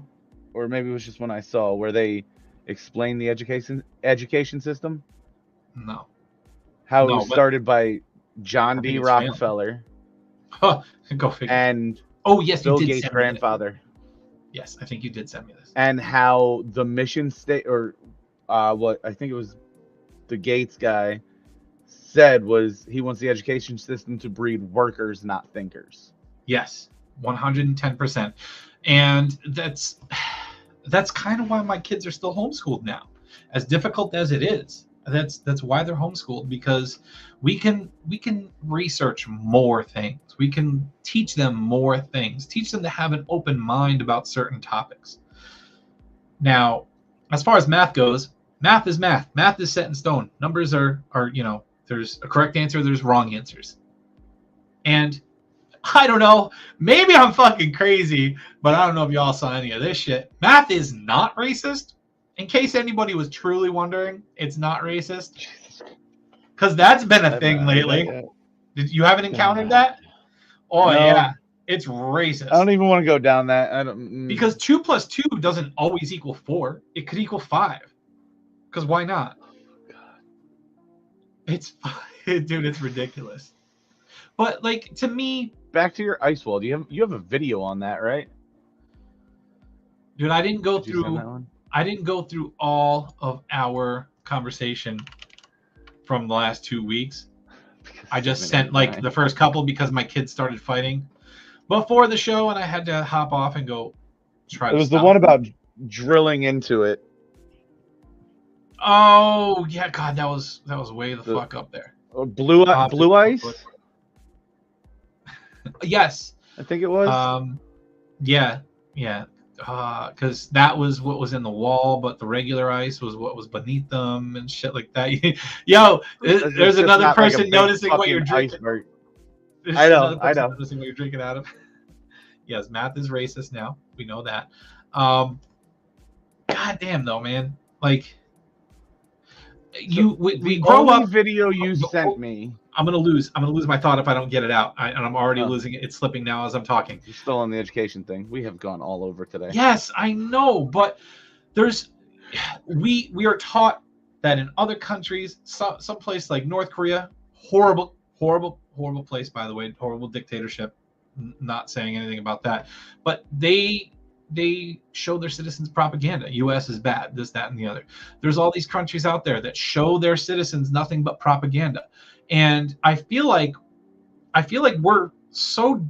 Or maybe it was just one I saw where they explain the education system? No. How it was started by John D. Rockefeller. Go figure. And yes, Bill you did Gates' grandfather. Yes, I think you did send me this. And how the mission state, or what I think it was the Gates guy said was he wants the education system to breed workers, not thinkers. Yes, 110%. And that's kind of why my kids are still homeschooled now. As difficult as it is. That's why they're homeschooled, because we can research more things. We can teach them more things. Teach them to have an open mind about certain topics. Now, as far as math goes, math is math. Math is set in stone. Numbers are there's a correct answer, there's wrong answers. And I don't know, maybe I'm fucking crazy, but I don't know if y'all saw any of this shit. Math is not racist. In case anybody was truly wondering, it's not racist. Because that's been a thing lately. You haven't encountered that? Oh, no. Yeah. It's racist. I don't even want to go down that. Because 2 + 2 doesn't always equal 4. It could equal 5. Because why not? It's dude, it's ridiculous. But like, to me, back to your ice wall. You have a video on that, right? Dude, I didn't go through. I didn't go through all of our conversation from the last 2 weeks. I just sent like the first couple because my kids started fighting before the show, and I had to hop off and go try to. It was the one about drilling into it. Oh yeah, God, that was way the fuck up there. Blue ice. Yes, I think it was. Yeah. Because that was what was in the wall, but the regular ice was what was beneath them and shit like that. Yo, there's another person noticing what you're drinking. I know. Noticing what you're drinking out of. Yes, math is racist now. We know that. God damn though, man. Like we grow up. Video you sent me. I'm gonna lose my thought if I don't get it out, and I'm already losing it. It's slipping now as I'm talking. You're still on the education thing. We have gone all over today. Yes, I know, but we are taught that in other countries, some place like North Korea, horrible place, by the way, horrible dictatorship. Not saying anything about that, but they show their citizens propaganda. U.S. is bad, this, that, and the other. There's all these countries out there that show their citizens nothing but propaganda. And I feel like we're so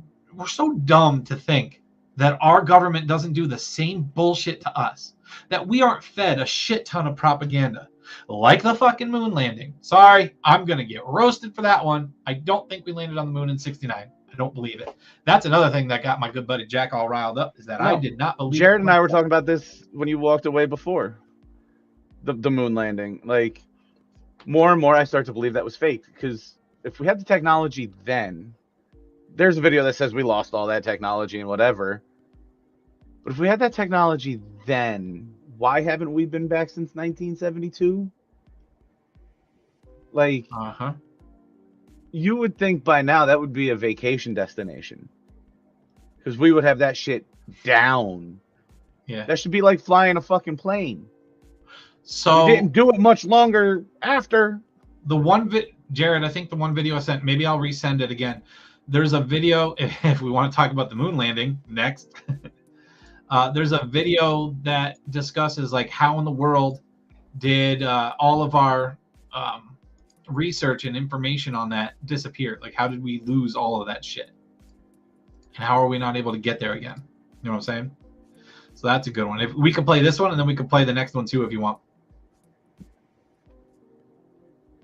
dumb to think that our government doesn't do the same bullshit to us, that we aren't fed a shit ton of propaganda, like the fucking moon landing. Sorry, I'm gonna get roasted for that one. I don't think we landed on the moon in '69. I don't believe it. That's another thing that got my good buddy Jack all riled up, is that I did not believe. Jared and I were talking about this when you walked away before the moon landing. Like, more and more I start to believe that was fake, because if we had the technology then, there's a video that says we lost all that technology and whatever. But if we had that technology then, why haven't we been back since 1972? Like, you would think by now that would be a vacation destination, because we would have that shit down. Yeah, that should be like flying a fucking plane. So we didn't do it much longer after. The one Jared, I think the one video I sent, maybe I'll resend it again. There's a video, if we want to talk about the moon landing next. There's a video that discusses like how in the world did all of our research and information on that disappear? Like, how did we lose all of that shit? And how are we not able to get there again? You know what I'm saying? So that's a good one. If we could play this one, and then we could play the next one too if you want.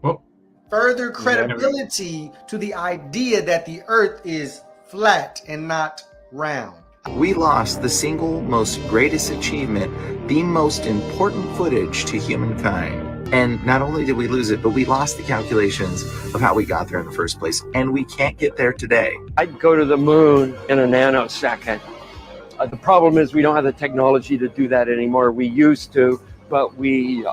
Whoa. Further credibility to the idea that the earth is flat and not round. We lost the single most greatest achievement, the most important footage to humankind. And not only did we lose it, but we lost the calculations of how we got there in the first place. And we can't get there today. I'd go to the moon in a nanosecond. The problem is we don't have the technology to do that anymore. We used to, but we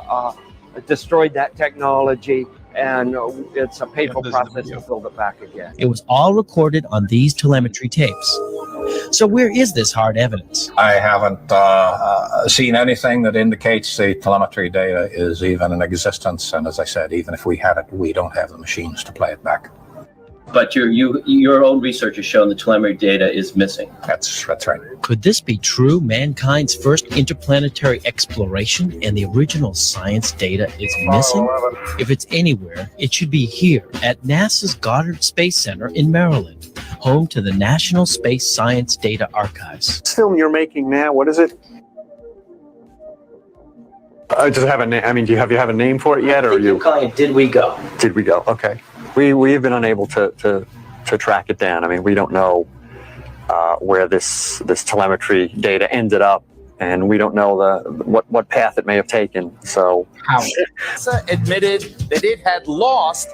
destroyed that technology, and it's a painful process to build it back again. It was all recorded on these telemetry tapes. So where is this hard evidence? I haven't seen anything that indicates the telemetry data is even in existence. And as I said, even if we had it, we don't have the machines to play it back. But your own research has shown the telemetry data is missing. That's right. Could this be true? Mankind's first interplanetary exploration and the original science data is missing? If it's anywhere, it should be here at NASA's Goddard Space Center in Maryland, home to the National Space Science Data Archives. This film you're making now, what is it? Does it have a name? I mean, do you have a name for it yet, or are you calling it Did We Go? Did We Go? Okay. We've been unable to track it down. I mean, we don't know where this telemetry data ended up, and we don't know what path it may have taken. So NASA admitted that it had lost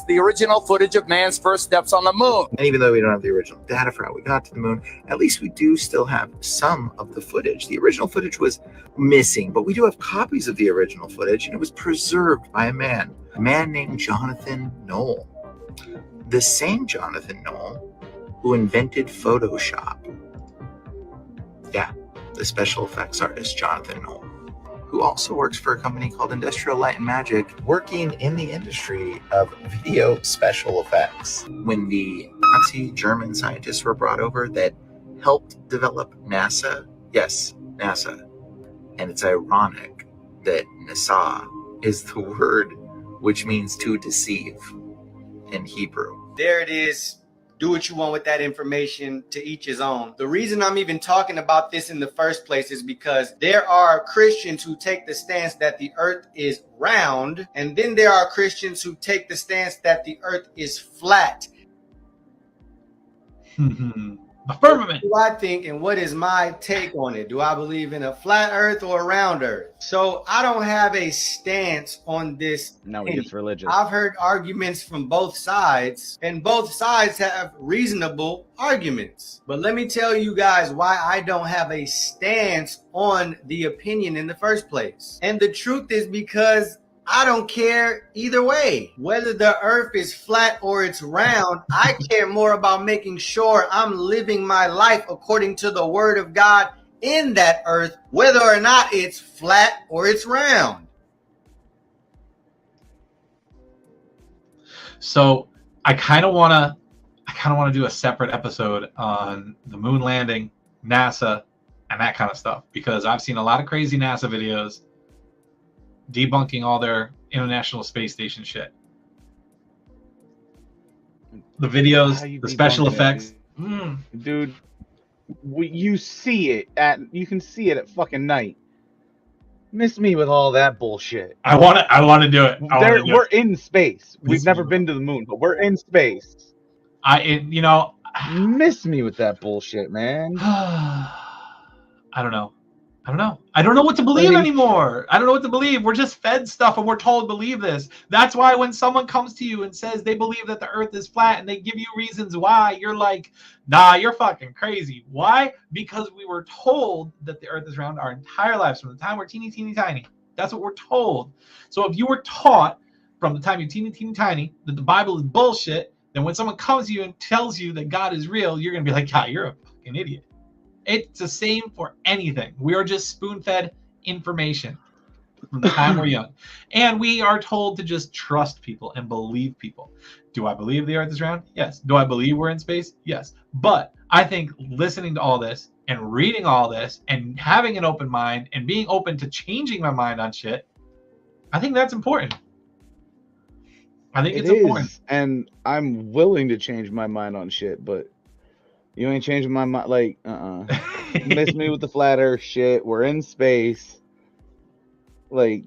the original footage of man's first steps on the moon. And even though we don't have the original data for how we got to the moon, at least we do still have some of the footage. The original footage was missing, but we do have copies of the original footage, and it was preserved by a man named Jonathan Knoll. The same Jonathan Knoll who invented Photoshop. Yeah, the special effects artist Jonathan Knoll, who also works for a company called Industrial Light and Magic, working in the industry of video special effects. When the Nazi German scientists were brought over that helped develop NASA, yes, NASA, And it's ironic that Nasa is the word which means to deceive in Hebrew. There it is. Do what you want with that information, to each his own. The reason I'm even talking about this in the first place is because there are Christians who take the stance that the earth is round, and then there are Christians who take the stance that the earth is flat. The firmament. What do I think, and what is my take on it? Do I believe in a flat earth or a round earth? So I don't have a stance on this. Now he gets religious. I've heard arguments from both sides, and both sides have reasonable arguments. But let me tell you guys why I don't have a stance on the opinion in the first place. And the truth is because I don't care either way. Whether the earth is flat or it's round, I care more about making sure I'm living my life according to the word of God in that earth, whether or not it's flat or it's round. So I kind of want to do a separate episode on the moon landing, NASA, and that kind of stuff, because I've seen a lot of crazy NASA videos debunking all their International Space Station shit. The videos, the special effects. Dude, you see it you can see it at fucking night. Miss me with all that bullshit. I want to do it. We're in space. We've never been to the moon, but we're in space. Miss me with that bullshit, man. I don't know. I don't know what to believe anymore. I don't know what to believe. We're just fed stuff and we're told to believe this. That's why when someone comes to you and says they believe that the earth is flat and they give you reasons why, you're like, nah, you're fucking crazy. Why? Because we were told that the earth is round our entire lives from the time we're teeny tiny. That's what we're told. So if you were taught from the time you're teeny tiny that the Bible is bullshit, then when someone comes to you and tells you that God is real, you're going to be like, yeah, you're a fucking idiot. It's the same for anything. We are just spoon-fed information from the time we're young. And we are told to just trust people and believe people. Do I believe the earth is round? Yes. Do I believe we're in space? Yes. But I think listening to all this and reading all this and having an open mind and being open to changing my mind on shit, I think that's important. I think it's important. And I'm willing to change my mind on shit, but you ain't changing my mind. Like, miss me with the flat earth shit. We're in space. Like,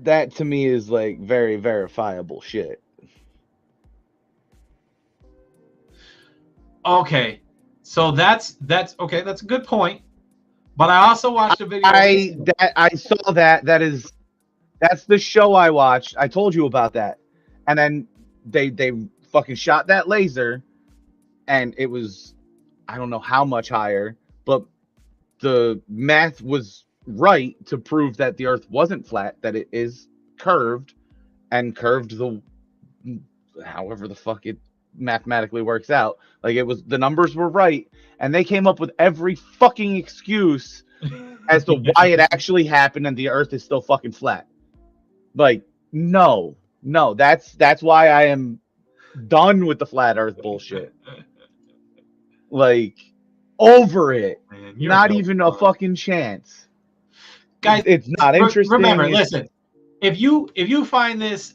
that to me is like very verifiable shit. Okay. So that's okay. That's a good point. But I also watched a video. I saw that. That's the show I watched. I told you about that. And then they fucking shot that laser. And it was, I don't know how much higher, but the math was right to prove that the earth wasn't flat, that it is curved, and curved however the fuck it mathematically works out. Like, it was, the numbers were right, and they came up with every fucking excuse as to why it actually happened and the earth is still fucking flat. Like, no, that's why I am done with the flat earth bullshit. Like, over it. Man, not even a fucking chance. Guys, it's not interesting. Remember, listen, if you find this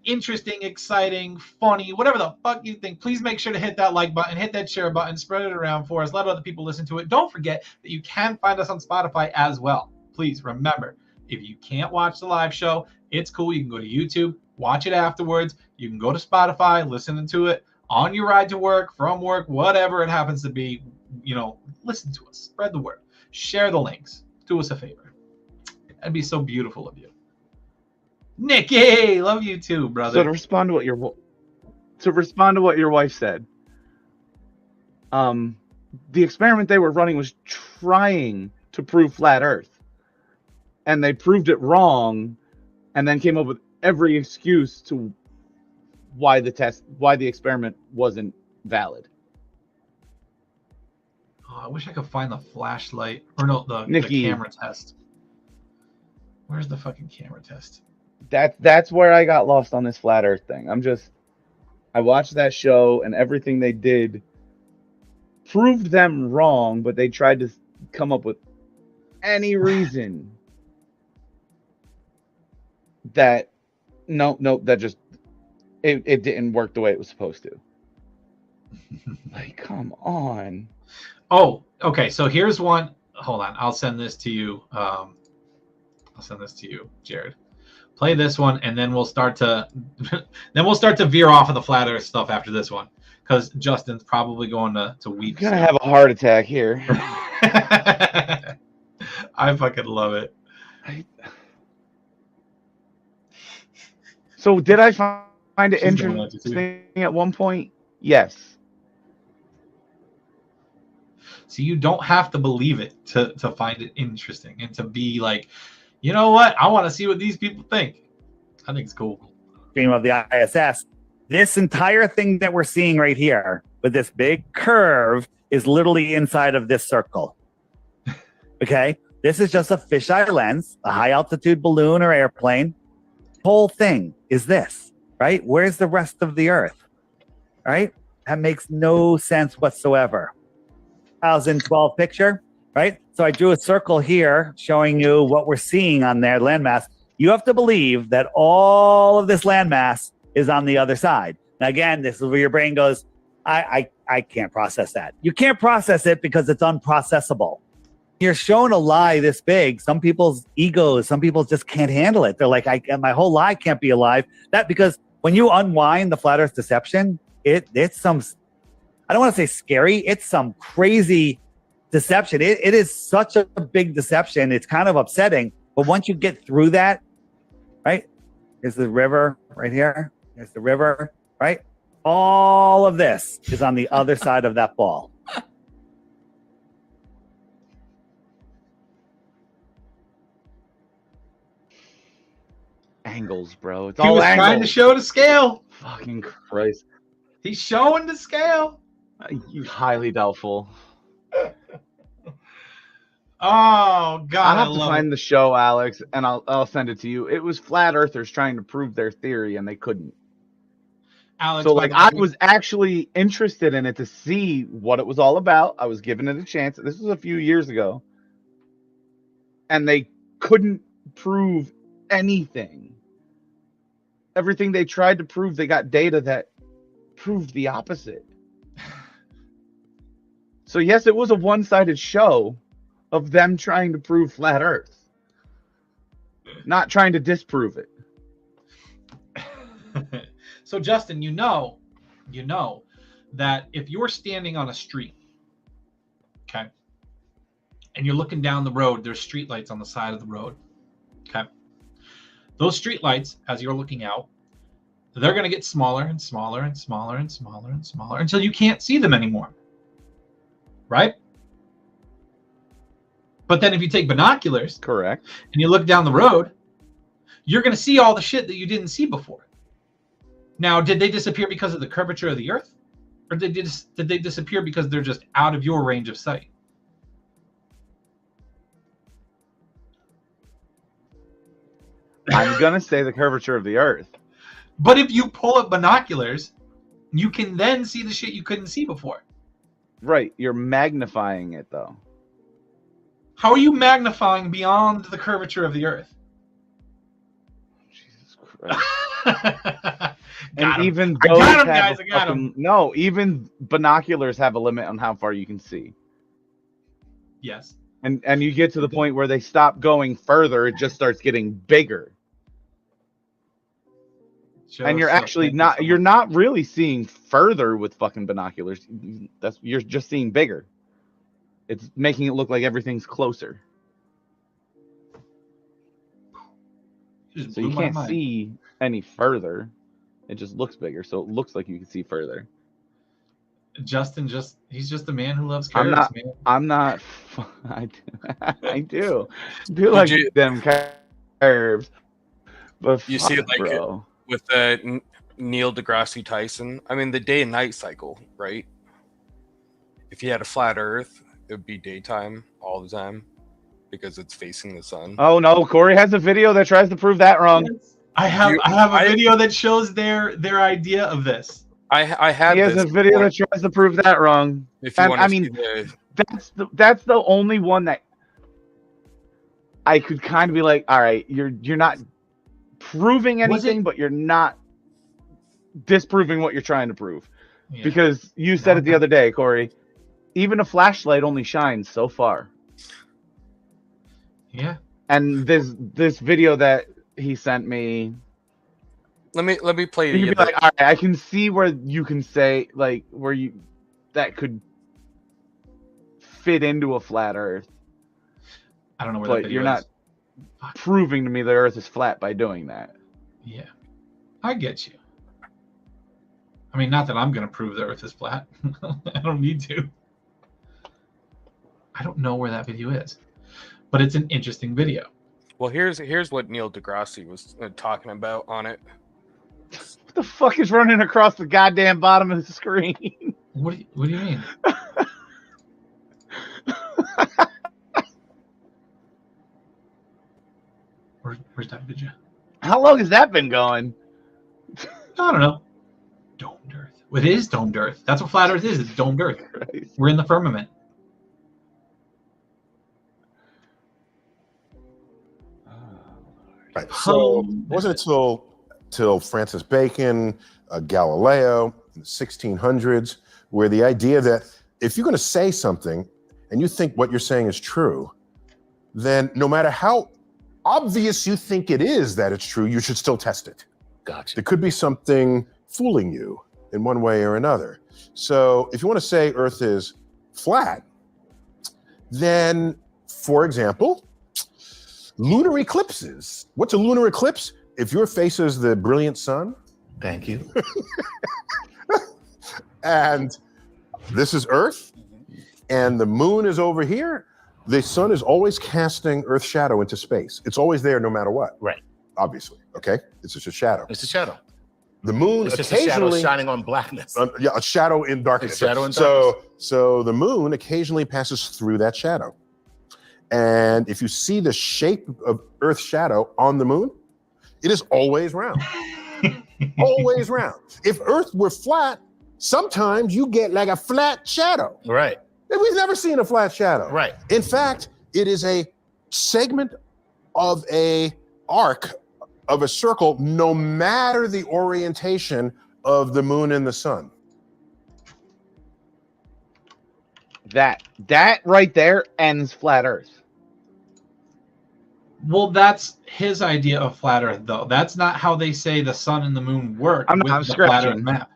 interesting, exciting, funny, whatever the fuck you think, please make sure to hit that like button, hit that share button, spread it around for us, let other people listen to it. Don't forget that you can find us on Spotify as well. Please remember, if you can't watch the live show, it's cool. You can go to YouTube, watch it afterwards. You can go to Spotify, listen to it on your ride to work, from work, whatever it happens to be. Listen to us, spread the word, share the links, do us a favor. That'd be so beautiful of you. Nikki, love you too, brother. So to respond to what your wife said, the experiment they were running was trying to prove flat Earth, and they proved it wrong, and then came up with every excuse to why the experiment wasn't valid. Oh, I wish I could find the flashlight, or no, the camera test. Where's the fucking camera test? That's where I got lost on this flat Earth thing. I watched that show, and everything they did proved them wrong, but they tried to come up with any reason that that just it didn't work the way it was supposed to. Like, come on. Oh, okay. So here's one. Hold on. I'll send this to you. I'll send this to you, Jared. Play this one, and then we'll start to veer off of the flat Earth stuff after this one, because Justin's probably going to weep. I'm gonna have a heart attack here. I fucking love it. So did I find it interesting at one point? Yes. So you don't have to believe it to find it interesting and to be like, you know what? I want to see what these people think. I think it's cool. Stream of the ISS. This entire thing that we're seeing right here with this big curve is literally inside of this circle. Okay? This is just a fisheye lens, a high altitude balloon or airplane. Whole thing is this, right? Where's the rest of the Earth? Right? That makes no sense whatsoever. 2012 picture, right? So I drew a circle here showing you what we're seeing on their landmass. You have to believe that all of this landmass is on the other side. Now, again, this is where your brain goes, I can't process that. You can't process it because it's unprocessable. You're shown a lie this big. Some people's egos, some people just can't handle it. They're like, my whole lie can't be alive. That because when you unwind the flat Earth deception, it's some, I don't want to say scary. It's some crazy deception. It is such a big deception. It's kind of upsetting. But once you get through that, right? Here's the river right here. There's the river, right? All of this is on the other side of that ball. Angles, bro. It's He all was angles. trying to show the scale. Fucking Christ. He's showing the scale. Highly doubtful. Oh God! I'll have to find the show, Alex, and I'll send it to you. It was flat earthers trying to prove their theory, and they couldn't. Alex, So, like, I was actually interested in it to see what it was all about. I was giving it a chance. This was a few years ago, and they couldn't prove anything. Everything they tried to prove, they got data that proved the opposite. So, yes, it was a one-sided show of them trying to prove flat Earth, not trying to disprove it. So, Justin, you know that if you're standing on a street, okay, and you're looking down the road, there's streetlights on the side of the road, okay. Those streetlights, as you're looking out, they're going to get smaller and smaller and smaller and smaller and smaller until you can't see them anymore, right? But then if you take binoculars, correct, and you look down the road, you're going to see all the shit that you didn't see before. Now, did they disappear because of the curvature of the Earth? Or did they disappear because they're just out of your range of sight? I'm going to say the curvature of the Earth. But if you pull up binoculars, you can then see the shit you couldn't see before. Right. You're magnifying it, though. How are you magnifying beyond the curvature of the Earth? Jesus Christ. And Got him. even I those got him, have guys. a I got fucking- him. No, even binoculars have a limit on how far you can see. Yes. And you get to the point where they stop going further, it just starts getting bigger. And you're actually not you're not really seeing further with fucking binoculars. You're just seeing bigger. It's making it look like everything's closer. So you can't see any further. It just looks bigger, so it looks like you can see further. Justin he's just a man who loves curves, man. I'm not I do like them curves. But You see it like bro. with Neil deGrasse Tyson. I mean, the day and night cycle, right? If you had a flat Earth, it would be daytime all the time because it's facing the sun. Oh no, Corey has a video that tries to prove that wrong. I have a video that shows their idea of this. I have. He has a video that tries to prove that wrong. If you want to I mean, that's the only one that I could kind of be like, all right, you're not proving anything, but you're not disproving what you're trying to prove. Yeah. Because you said it the other day, Corey, even a flashlight only shines so far. Yeah. And this video that he sent me, Let me play you you. could be like, all right, I can see where you can say, like, where you that could fit into a flat Earth. I don't know where that But video you're not proving to me the Earth is flat by doing that. Yeah, I get you. I mean, not that I'm going to prove the Earth is flat. I don't need to. I don't know where that video is, but it's an interesting video. Well, here's what Neil deGrasse was talking about on it. What the fuck is running across the goddamn bottom of the screen? What do you mean? Where's that video? How long has that been going? I don't know. Domed Earth. It is domed Earth. That's what flat Earth is. It's domed Earth. Christ. We're in the firmament. Right. So it wasn't till Francis Bacon, Galileo, in the 1600s, where the idea that if you're going to say something and you think what you're saying is true, then no matter how obvious you think it is that it's true, you should still test it. Gotcha. There could be something fooling you in one way or another. So if you want to say Earth is flat, then, for example, lunar eclipses. What's a lunar eclipse? If your face is the brilliant sun. Thank you. And this is Earth, and the moon is over here. The sun is always casting Earth's shadow into space. It's always there no matter what. Right. Obviously. Okay? It's just a shadow. It's a shadow. The moon It's just a shadow occasionally shining on blackness. Yeah, a shadow in darkness. A shadow in darkness. So the moon occasionally passes through that shadow. And if you see the shape of Earth's shadow on the moon, it is always round. Always round. If Earth were flat, sometimes you get like a flat shadow. Right. We've never seen a flat shadow. Right. In fact, it is a segment of a arc of a circle, no matter the orientation of the moon and the sun. That right there ends flat Earth. Well, that's his idea of flat Earth, though. That's not how they say the sun and the moon work. I'm with the scratching. flat Earth map.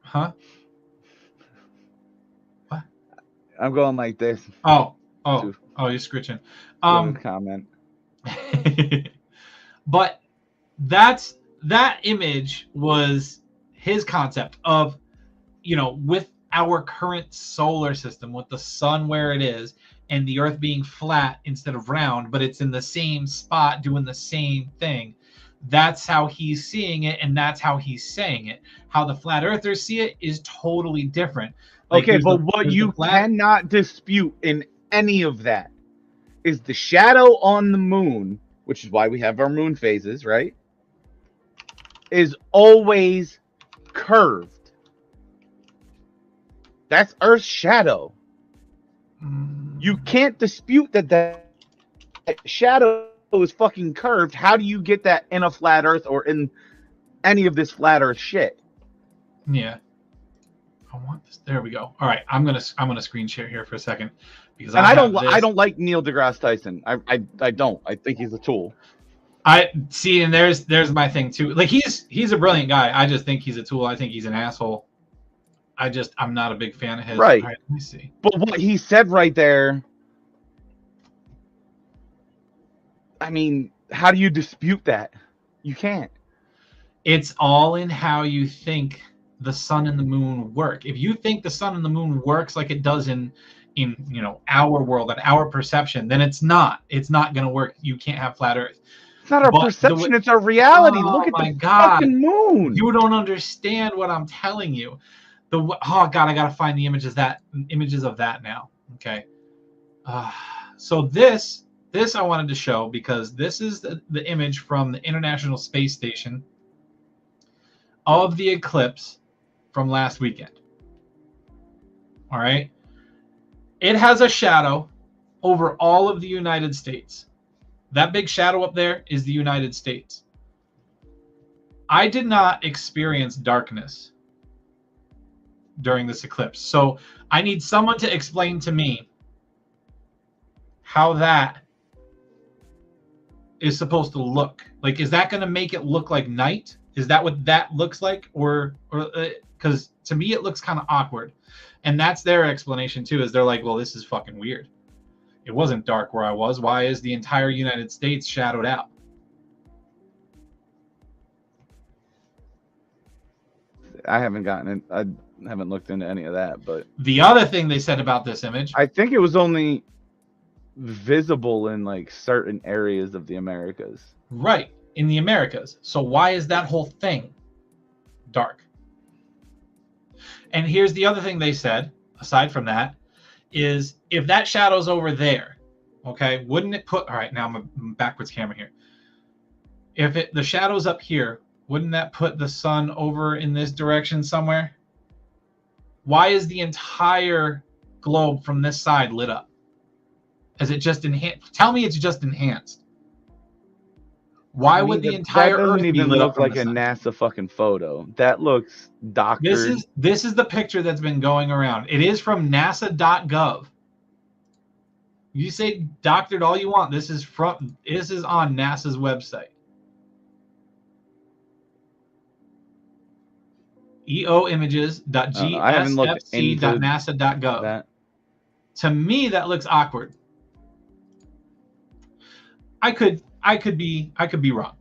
Huh? What? I'm going like this. Oh, you're scritching. Comment. But that image was his concept of, with our current solar system, with the sun where it is, and the Earth being flat instead of round, but it's in the same spot doing the same thing. That's how he's seeing it, and that's how he's saying it. How the flat earthers see it is totally different. Okay, but what you cannot dispute in any of that is the shadow on the moon, which is why we have our moon phases, right? Is always curved. That's Earth's shadow. You can't dispute that shadow is fucking curved. How do you get that in a flat Earth or in any of this flat Earth shit? Yeah. I want this. There we go. All right, I'm gonna screen share here for a second because I don't like Neil deGrasse Tyson. I don't. I think he's a tool. I see, and there's my thing too. Like he's a brilliant guy. I just think he's a tool. I think he's an asshole. I'm not a big fan of his. Right. All right, let me see. But what he said right there, I mean, how do you dispute that? You can't. It's all in how you think the sun and the moon work. If you think the sun and the moon works like it does in our world and our perception, then it's not going to work. You can't have flat Earth. It's not our perception, it's our reality. Look at the fucking moon. You don't understand what I'm telling you. Oh God, I gotta find the images of that now. Okay. So this I wanted to show because this is the image from the International Space Station of the eclipse from last weekend. All right. It has a shadow over all of the United States. That big shadow up there is the United States. I did not experience darkness during this eclipse. So I need someone to explain to me how that is supposed to look. Like, is that going to make it look like night? Is that what that looks like? Or because to me, it looks kind of awkward. And that's their explanation too, is they're like, well, this is fucking weird. It wasn't dark where I was. Why is the entire United States shadowed out? I haven't gotten it. I haven't looked into any of that, but The other thing they said about this image, I think it was only visible in like certain areas of the Americas. right, in the Americas. So why is that whole thing dark? And here's the other thing they said, aside from that, is if that shadow's over there, okay, wouldn't it put, all right, now I'm a backwards camera here. If the shadow's up here, wouldn't that put the sun over in this direction somewhere? Why is the entire globe from this side lit up? Is it just enhanced? Tell me it's just enhanced. Why would the entire that Earth doesn't be even lit up look from like the a sun? NASA fucking photo? That looks doctored. This is the picture that's been going around. It is from NASA.gov. You say doctored all you want. This is on NASA's website. eoimages.gsfc.nasa.gov. That. To me, that looks awkward. I could be wrong.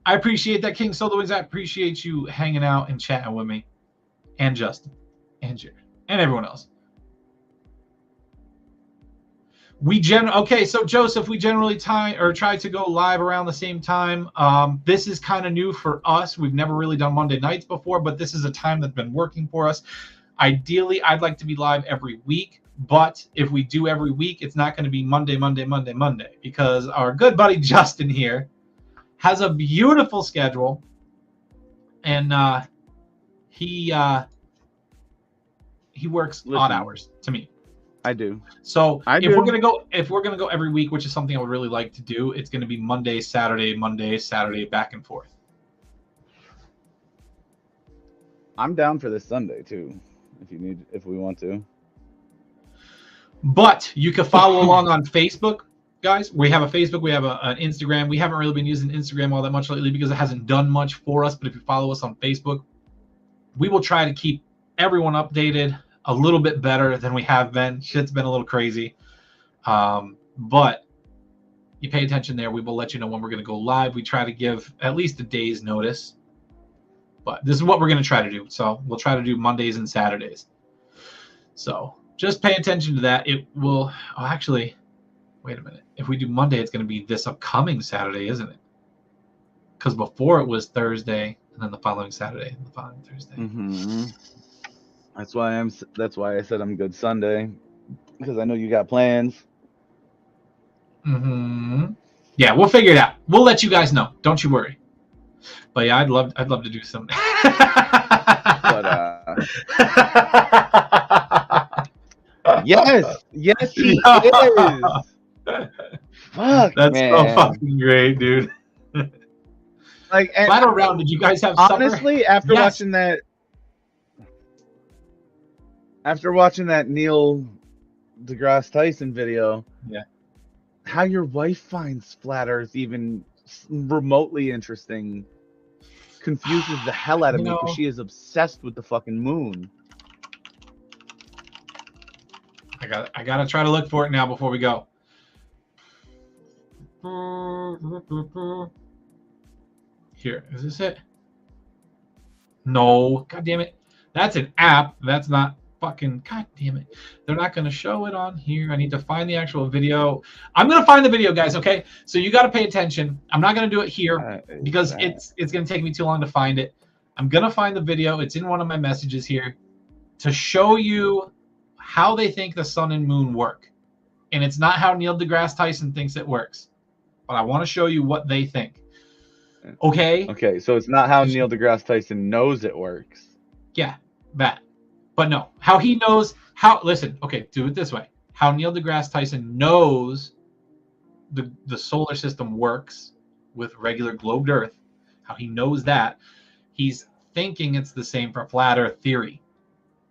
I appreciate that, King Solo Wings. I appreciate you hanging out and chatting with me, and Justin, and Jared, and everyone else. Okay, so Joseph, we generally try to go live around the same time. This is kind of new for us. We've never really done Monday nights before, but this is a time that's been working for us. Ideally, I'd like to be live every week, but if we do every week, it's not going to be Monday, because our good buddy Justin here has a beautiful schedule, and he works odd hours to me. I do. So if we're gonna go every week, which is something I would really like to do, it's gonna be Monday, Saturday, back and forth. I'm down for this Sunday too, if we want to. But you can follow along on Facebook, guys. We have a Facebook, we have an Instagram. We haven't really been using Instagram all that much lately because it hasn't done much for us. But if you follow us on Facebook, we will try to keep everyone updated a little bit better than we have been. Shit's been a little crazy. But you pay attention there. We will let you know when we're going to go live. We try to give at least a day's notice. But this is what we're going to try to do. So we'll try to do Mondays and Saturdays. So just pay attention to that. It will actually, wait a minute. If we do Monday, it's going to be this upcoming Saturday, isn't it? Because before it was Thursday, and then the following Saturday, and the following Thursday. Mm-hmm. That's why I said I'm good Sunday, because I know you got plans. Mm-hmm. Yeah, we'll figure it out. We'll let you guys know. Don't you worry. But yeah, I'd love to do some. Yes, he is. Fuck, that's man. so fucking great, dude. Like, final round. Did you guys have honestly supper? after watching that Neil deGrasse Tyson video? Yeah. How your wife finds flat Earth even remotely interesting confuses the hell out of me, because she is obsessed with the fucking moon. I gotta try to look for it now before we go. Here, is this it? No, god damn it. That's an app. That's not fucking, god damn it. They're not gonna show it on here. I need to find the actual video. I'm gonna find the video, guys, okay? So you gotta pay attention. I'm not gonna do it here because it's gonna take me too long to find it. I'm gonna find the video. It's in one of my messages here to show you how they think the sun and moon work. And it's not how Neil deGrasse Tyson thinks it works. But I want to show you what they think. Okay? Okay, so it's not how Neil deGrasse Tyson knows it works. Yeah, that. But no, how he knows how, listen, okay, do it this way. how Neil deGrasse Tyson knows the solar system works with regular globed Earth, how he knows that. He's thinking it's the same for flat Earth theory,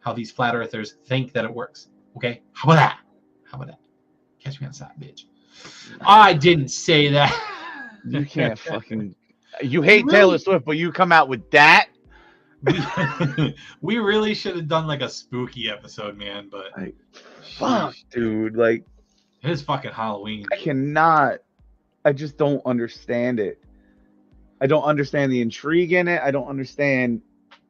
how these flat earthers think that it works. Okay, how about that? How about that? Catch me outside, bitch. I didn't say that. You can't fucking. You hate Taylor Swift, but you come out with that. We really should have done like a spooky episode, man. But like, fuck, dude. Like, it is fucking Halloween. I cannot. I just don't understand it. I don't understand the intrigue in it. I don't understand.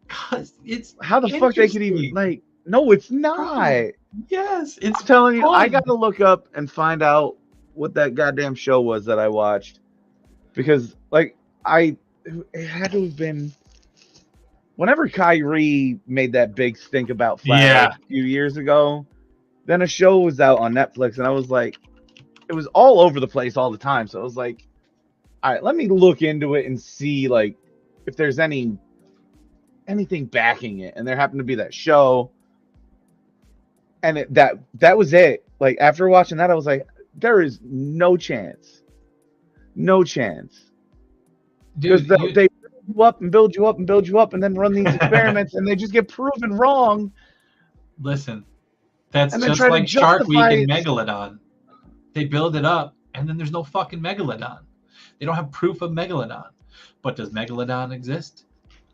Cause it's how the fuck they could even like. No, it's not. Yes, it's. I'm telling you, fun. I got to look up and find out what that goddamn show was that I watched, because like it had to have been whenever Kyrie made that big stink about flat Earth a few years ago. Then a show was out on Netflix, and I was like, it was all over the place all the time. So I was like, all right, let me look into it and see like if there's anything backing it. And there happened to be that show. And that was it. Like after watching that, I was like, there is no chance. No chance. Because they build you up and build you up and build you up and then run these experiments and they just get proven wrong. Listen, that's just like Shark Week and Megalodon. They build it up and then there's no fucking Megalodon. They don't have proof of Megalodon. But does Megalodon exist?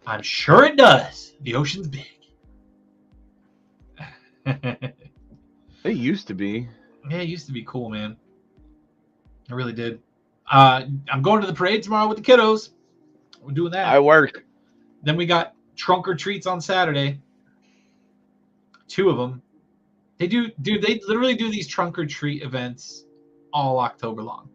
I'm sure it does. The ocean's big. It used to be. Yeah, it used to be cool, man. I really did. I'm going to the parade tomorrow with the kiddos. We're doing that. I work. Then we got trunk or treats on Saturday. 2 of them. They literally do these trunk or treat events all October long.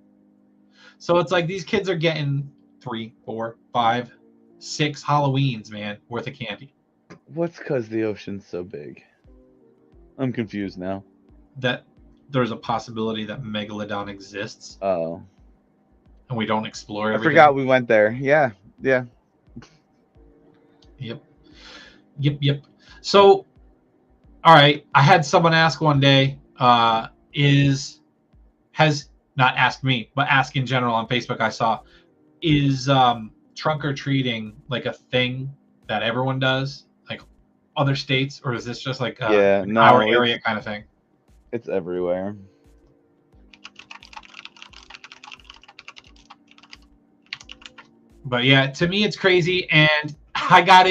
So it's like these kids are getting 3, 4, 5, 6 Halloweens, man, worth of candy. What's because the ocean's so big? I'm confused now. That there's a possibility that Megalodon exists. Oh. And we don't explore everything. I forgot we went there. Yeah. Yeah. Yep. So, all right. I had someone ask one day, has not asked me, but ask in general on Facebook. I saw, is trunk or treating like a thing that everyone does, like other states, or is this just like our area kind of thing? It's everywhere. But yeah, to me it's crazy, and I got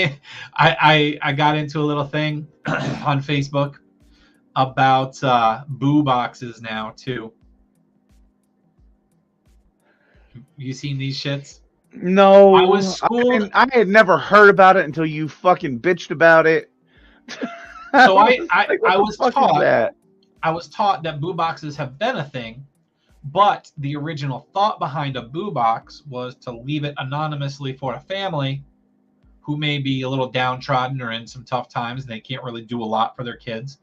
into a little thing on Facebook about boo boxes now too. You seen these shits? No, I was schooled. I had never heard about it until you fucking bitched about it. So like, I was taught. I was taught that boo boxes have been a thing, but the original thought behind a boo box was to leave it anonymously for a family who may be a little downtrodden or in some tough times and they can't really do a lot for their kids.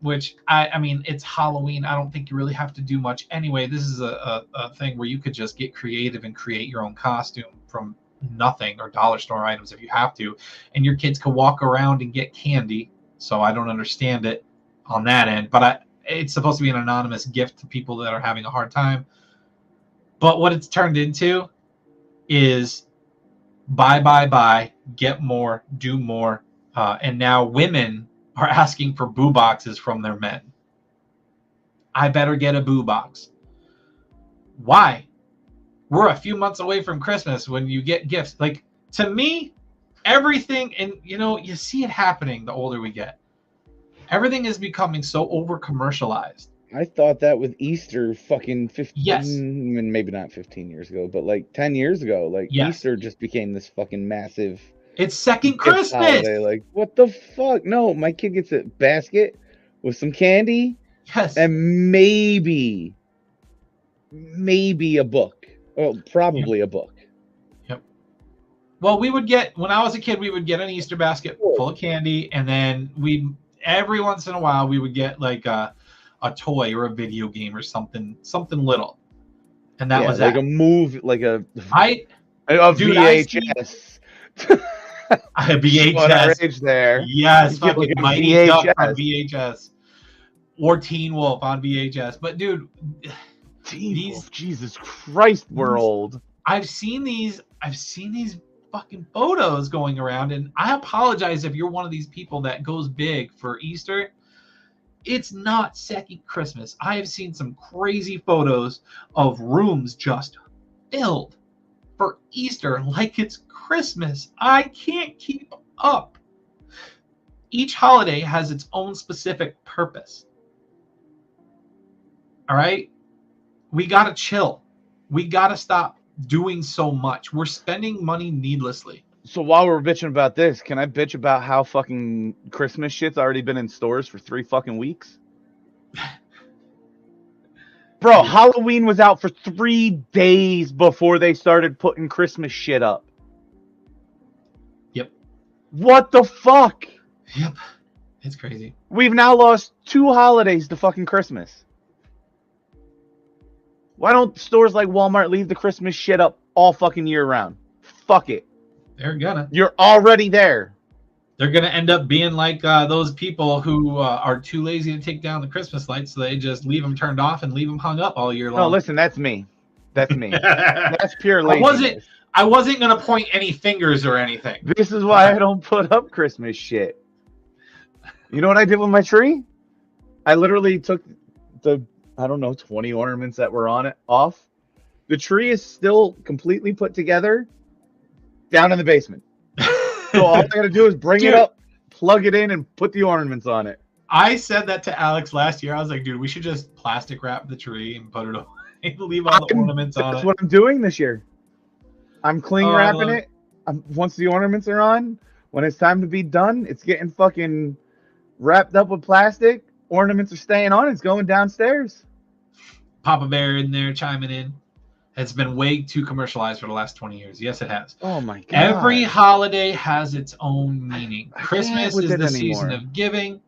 Which, I mean, it's Halloween. I don't think you really have to do much anyway. This is a thing where you could just get creative and create your own costume from nothing, or dollar store items if you have to. And your kids can walk around and get candy. So I don't understand it on that end. But it's supposed to be an anonymous gift to people that are having a hard time. But what it's turned into is buy, get more, do more. And now women are asking for boo boxes from their men. I better get a boo box. Why? We're a few months away from Christmas when you get gifts. Like, to me, everything, and you see it happening the older we get. Everything is becoming so over commercialized. I thought that with Easter fucking 15, maybe not 15 years ago, but like 10 years ago. Like Easter just became this fucking massive. It's second Christmas. Holiday. Like, what the fuck? No, my kid gets a basket with some candy. Yes. And maybe a book. Well, probably a book. Yep. Well, when I was a kid, we would get an Easter basket full of candy, and then every once in a while we would get like a toy or a video game or something little. And that was like that. a movie, like a VHS. A VHS. What a rage there. Yes, fucking Mighty Duck on VHS. or Teen Wolf on VHS. But dude, Teen Wolf, Jesus Christ, we're old. I've seen these fucking photos going around, and I apologize if you're one of these people that goes big for Easter. It's not second Christmas. I have seen some crazy photos of rooms just filled for Easter like it's Christmas. I can't keep up. Each holiday has its own specific purpose. All right? We got to chill. We got to stop doing so much. We're spending money needlessly. So while we're bitching about this, can I bitch about how fucking Christmas shit's already been in stores for 3 fucking weeks? Bro, Halloween was out for 3 days before they started putting Christmas shit up. Yep. What the fuck? Yep. It's crazy. We've now lost 2 holidays to fucking Christmas. Why don't stores like Walmart leave the Christmas shit up all fucking year round? Fuck it. They're gonna. You're already there. They're gonna end up being like those people who are too lazy to take down the Christmas lights, so they just leave them turned off and leave them hung up all year long. No, listen, that's me. That's me. That's pure laziness. I wasn't gonna point any fingers or anything. This is why I don't put up Christmas shit. You know what I did with my tree? I literally took the, I don't know, 20 ornaments that were on it off. The tree is still completely put together down in the basement. So all I gotta do is bring it up, plug it in, and put the ornaments on it. I said that to Alex last year. I was like, dude, we should just plastic wrap the tree and put it away. Leave all the ornaments on it. That's what I'm doing this year. I'm cling wrapping it. Once the ornaments are on, when it's time to be done, it's getting fucking wrapped up with plastic. Ornaments are staying on. It's going downstairs. Papa Bear in there chiming in. It's been way too commercialized for the last 20 years. Yes, it has. Oh my god. Every holiday has its own meaning. Christmas is the season of giving.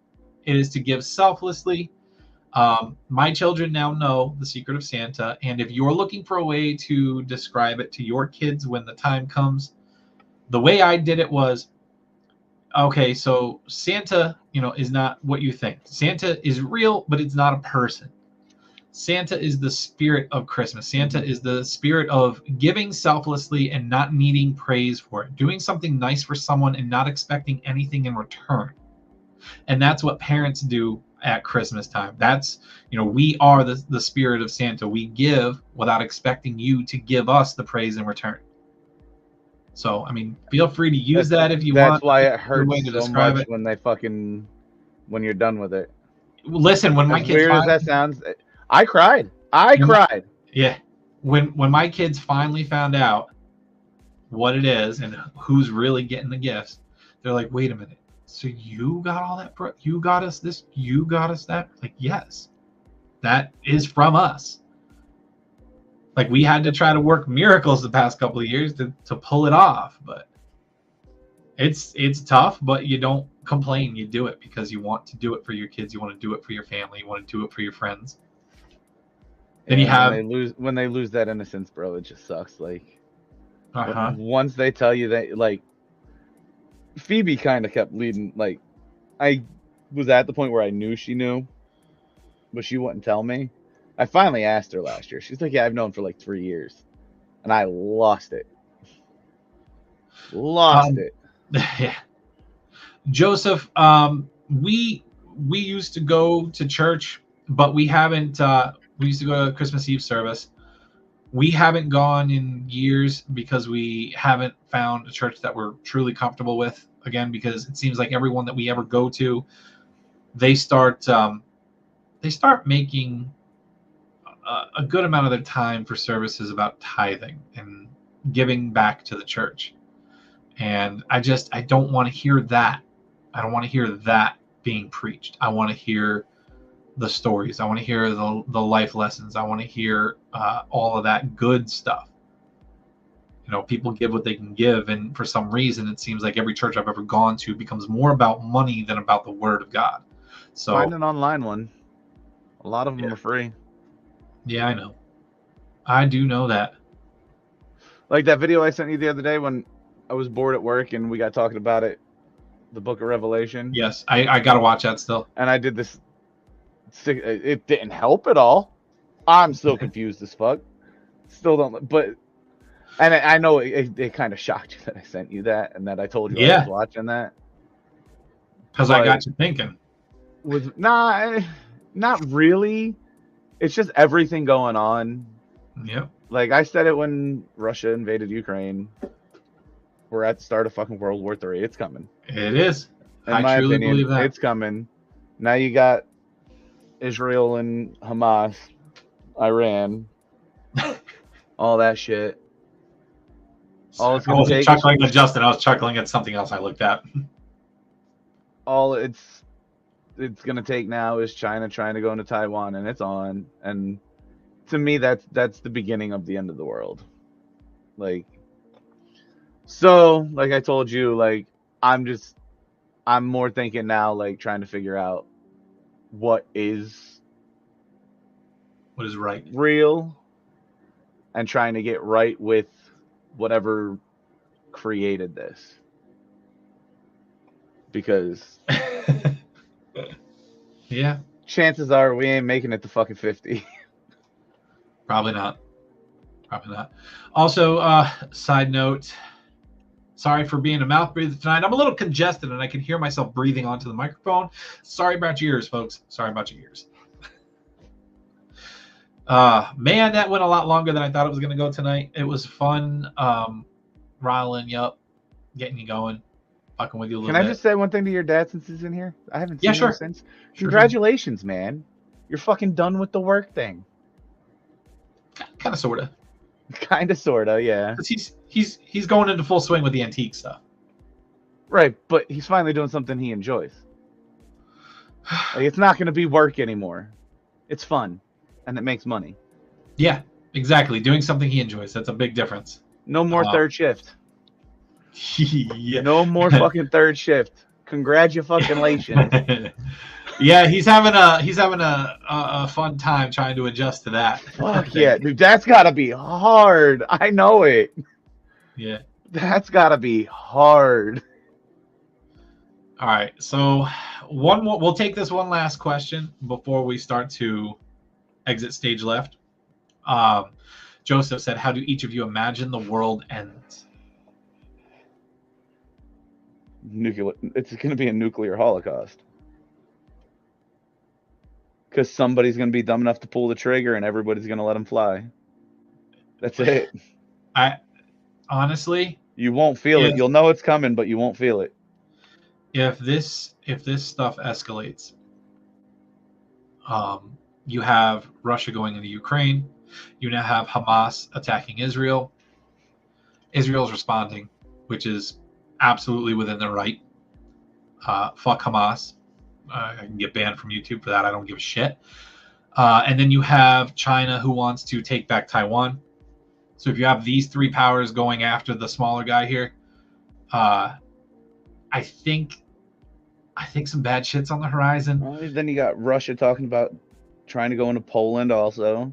It is to give selflessly. My children now know the secret of Santa, and if you're looking for a way to describe it to your kids when the time comes, the way I did it was, okay, so Santa, is not what you think. Santa is real, but it's not a person. Santa is the spirit of Christmas. Santa is the spirit of giving selflessly and not needing praise for it. Doing something nice for someone and not expecting anything in return. And that's what parents do at Christmas time. That's, we are the spirit of Santa. We give without expecting you to give us the praise in return. So, feel free to use that if you want. That's why it hurts so much when you're done with it. Listen, when my kids, weird as that sounds, I cried. I cried. Yeah. When my kids finally found out what it is and who's really getting the gifts, they're like, wait a minute. So you got all that? You got us this? You got us that? Like, yes. That is from us. Like, we had to try to work miracles the past couple of years to pull it off. But it's tough, but you don't complain. You do it because you want to do it for your kids. You want to do it for your family. You want to do it for your friends. Then you have when they lose that innocence, bro. It just sucks. Like, once they tell you that, like, Phoebe kind of kept leading. Like, I was at the point where I knew she knew, but she wouldn't tell me. I finally asked her last year. She's like, "Yeah, I've known for like 3 years," and I lost it. Lost it. Yeah. Joseph, we used to go to church, but we haven't. We used to go to Christmas Eve service. We haven't gone in years because we haven't found a church that we're truly comfortable with. Again, because it seems like everyone that we ever go to, they start making a good amount of their time for services about tithing and giving back to the church. And I don't want to hear that. I don't want to hear that being preached. I want to hear the stories. I want to hear the life lessons. I want to hear all of that good stuff. People give what they can give, and for some reason, it seems like every church I've ever gone to becomes more about money than about the Word of God. So find an online one. A lot of them are free. Yeah, I know. I do know that. Like that video I sent you the other day when I was bored at work and we got talking about it, the Book of Revelation. Yes, I got to watch that still. And I did this It didn't help at all. I'm still confused as fuck. Still don't. But and I know it kind of shocked you that I sent you that and that I told you I was watching that. Because I got you thinking. Not really. It's just everything going on. Yep. Like I said it when Russia invaded Ukraine. We're at the start of fucking World War III. It's coming. It is. In my opinion, it's coming. Now you got Israel and Hamas, Iran, all that shit. All it's I wasn't chuckling at Justin. I was chuckling at something else I looked at. All it's gonna take now is China trying to go into Taiwan, and it's on. And to me, that's the beginning of the end of the world. Like, so like I told you, like I'm more thinking now, like trying to figure out what is right, real, and trying to get right with whatever created this. Because yeah, chances are we ain't making it to fucking 50. Probably not. Also, side note, sorry for being a mouth breather tonight. I'm a little congested and I can hear myself breathing onto the microphone. Sorry about your ears, folks. Sorry about your ears. Man, that went a lot longer than I thought it was going to go tonight. It was fun riling you up, getting you going, fucking with you a little bit. Can I just say one thing to your dad since he's in here? I haven't seen sure. him since. Congratulations, man. You're fucking done with the work thing. Kind of, sort of. Kind of, sort of, yeah. Because he's going into full swing with the antique stuff. Right, but he's finally doing something he enjoys. Like, it's not going to be work anymore. It's fun, and it makes money. Yeah, exactly. Doing something he enjoys. That's a big difference. No more third shift. Yeah. No more fucking third shift. Congratulations. Yeah, he's having a fun time trying to adjust to that. Fuck yeah, dude, that's gotta be hard. I know it. Yeah, that's gotta be hard. All right, so one more. We'll take this one last question before we start to exit stage left. Joseph said, "How do each of you imagine the world ends?" It's gonna be a nuclear holocaust. Because somebody's going to be dumb enough to pull the trigger and everybody's going to let them fly. That's it. Honestly, you won't feel it. You'll know it's coming, but you won't feel it. If this stuff escalates, you have Russia going into Ukraine. You now have Hamas attacking Israel. Israel's responding, which is absolutely within their right. Fuck Hamas. I can get banned from YouTube for that. I don't give a shit. And then you have China who wants to take back Taiwan. So if you have these three powers going after the smaller guy here, I think some bad shit's on the horizon. Well, then you got Russia talking about trying to go into Poland also.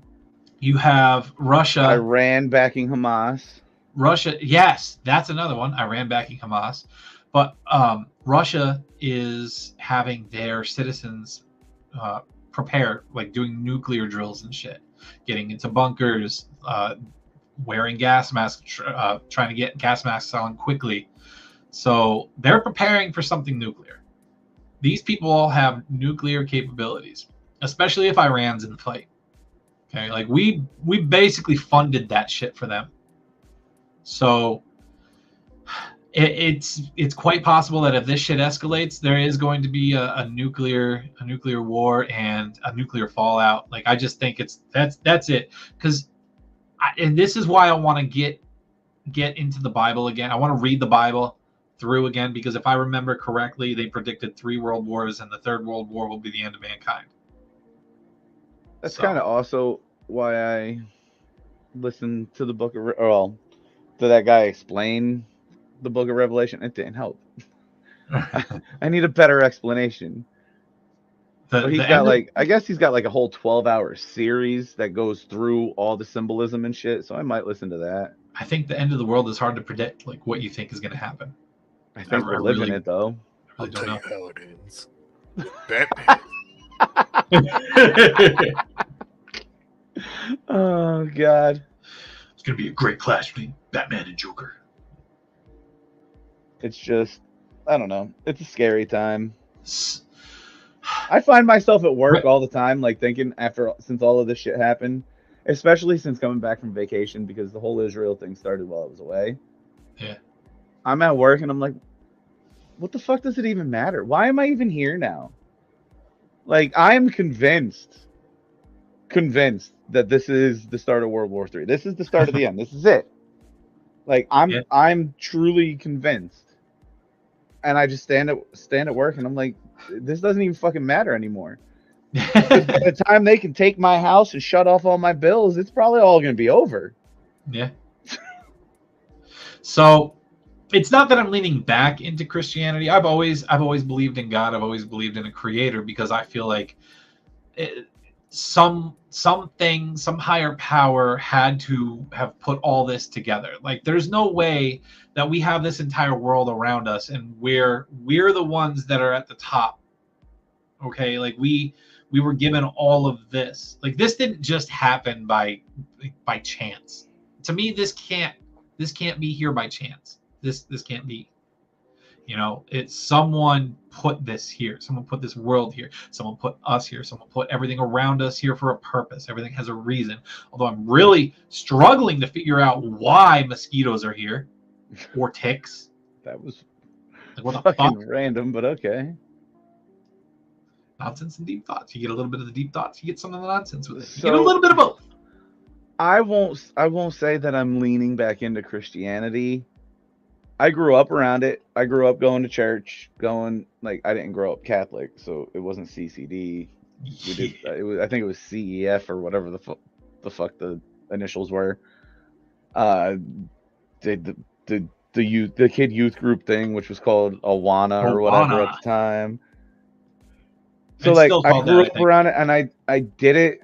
You have Russia. Iran backing Hamas. Russia, yes, that's another one. Iran backing Hamas. But Russia is having their citizens prepare, like doing nuclear drills and shit, getting into bunkers, wearing gas masks, trying to get gas masks on quickly. So they're preparing for something nuclear. These people all have nuclear capabilities, especially if Iran's in the fight. Okay, like we basically funded that shit for them. So it's quite possible that if this shit escalates, there is going to be a nuclear war and a nuclear fallout. Like I just think that's it. And this is why I want to get into the Bible again. I want to read the Bible through again, because if I remember correctly, they predicted 3 world wars, and the 3rd world war will be the end of mankind. That's kind of also why I listened to the book of to that guy explain the book of Revelation. It didn't help. I need a better explanation. But he's got I guess he's got like a whole 12-hour series that goes through all the symbolism and shit. So I might listen to that. I think the end of the world is hard to predict, like what you think is going to happen. I think we're living it though. I really don't know. How it ends. Batman. Oh God. It's gonna be a great clash between Batman and Joker. It's just, I don't know. It's a scary time. I find myself at work all the time, like thinking since all of this shit happened, especially since coming back from vacation, because the whole Israel thing started while I was away. Yeah. I'm at work and I'm like, what the fuck does it even matter? Why am I even here now? Like, I'm convinced that this is the start of World War III. This is the start of the end. This is it. Like, I'm truly convinced. And I just stand at work and I'm like, this doesn't even fucking matter anymore. Because by the time they can take my house and shut off all my bills, it's probably all going to be over. Yeah. So it's not that I'm leaning back into Christianity. I've always believed in God. I've always believed in a creator, because I feel like some higher power had to have put all this together. Like, there's no way that we have this entire world around us and we're the ones that are at the top. Okay, like we were given all of this. Like, this didn't just happen by chance. To me, this can't be here by chance. This can't be. You know, it's someone put this here. Someone put this world here. Someone put us here. Someone put everything around us here for a purpose. Everything has a reason. Although I'm really struggling to figure out why mosquitoes are here, or ticks. That was like, what the fucking fuck? random, but okay. Nonsense and deep thoughts. You get a little bit of the deep thoughts. You get some of the nonsense with it. You So, get a little bit of both. I won't say that I'm leaning back into Christianity. I grew up around it. I grew up going to church, like, I didn't grow up Catholic, so it wasn't CCD. We did. I think it was CEF or whatever the fuck the initials were. The kid youth group thing, which was called Awana or whatever at the time. So It's like, still I called grew that, I up think. around it, and I did it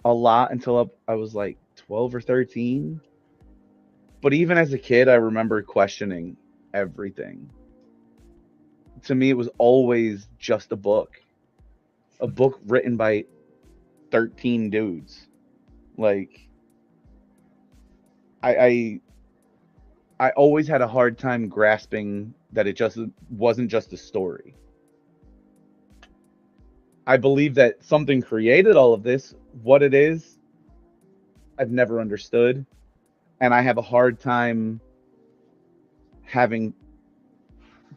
a lot until I was like 12 or 13. But even as a kid, I remember questioning everything. To me, it was always just a book written by 13 dudes. Like, I always had a hard time grasping that it just wasn't just a story. I believe that something created all of this. What it is, I've never understood. And I have a hard time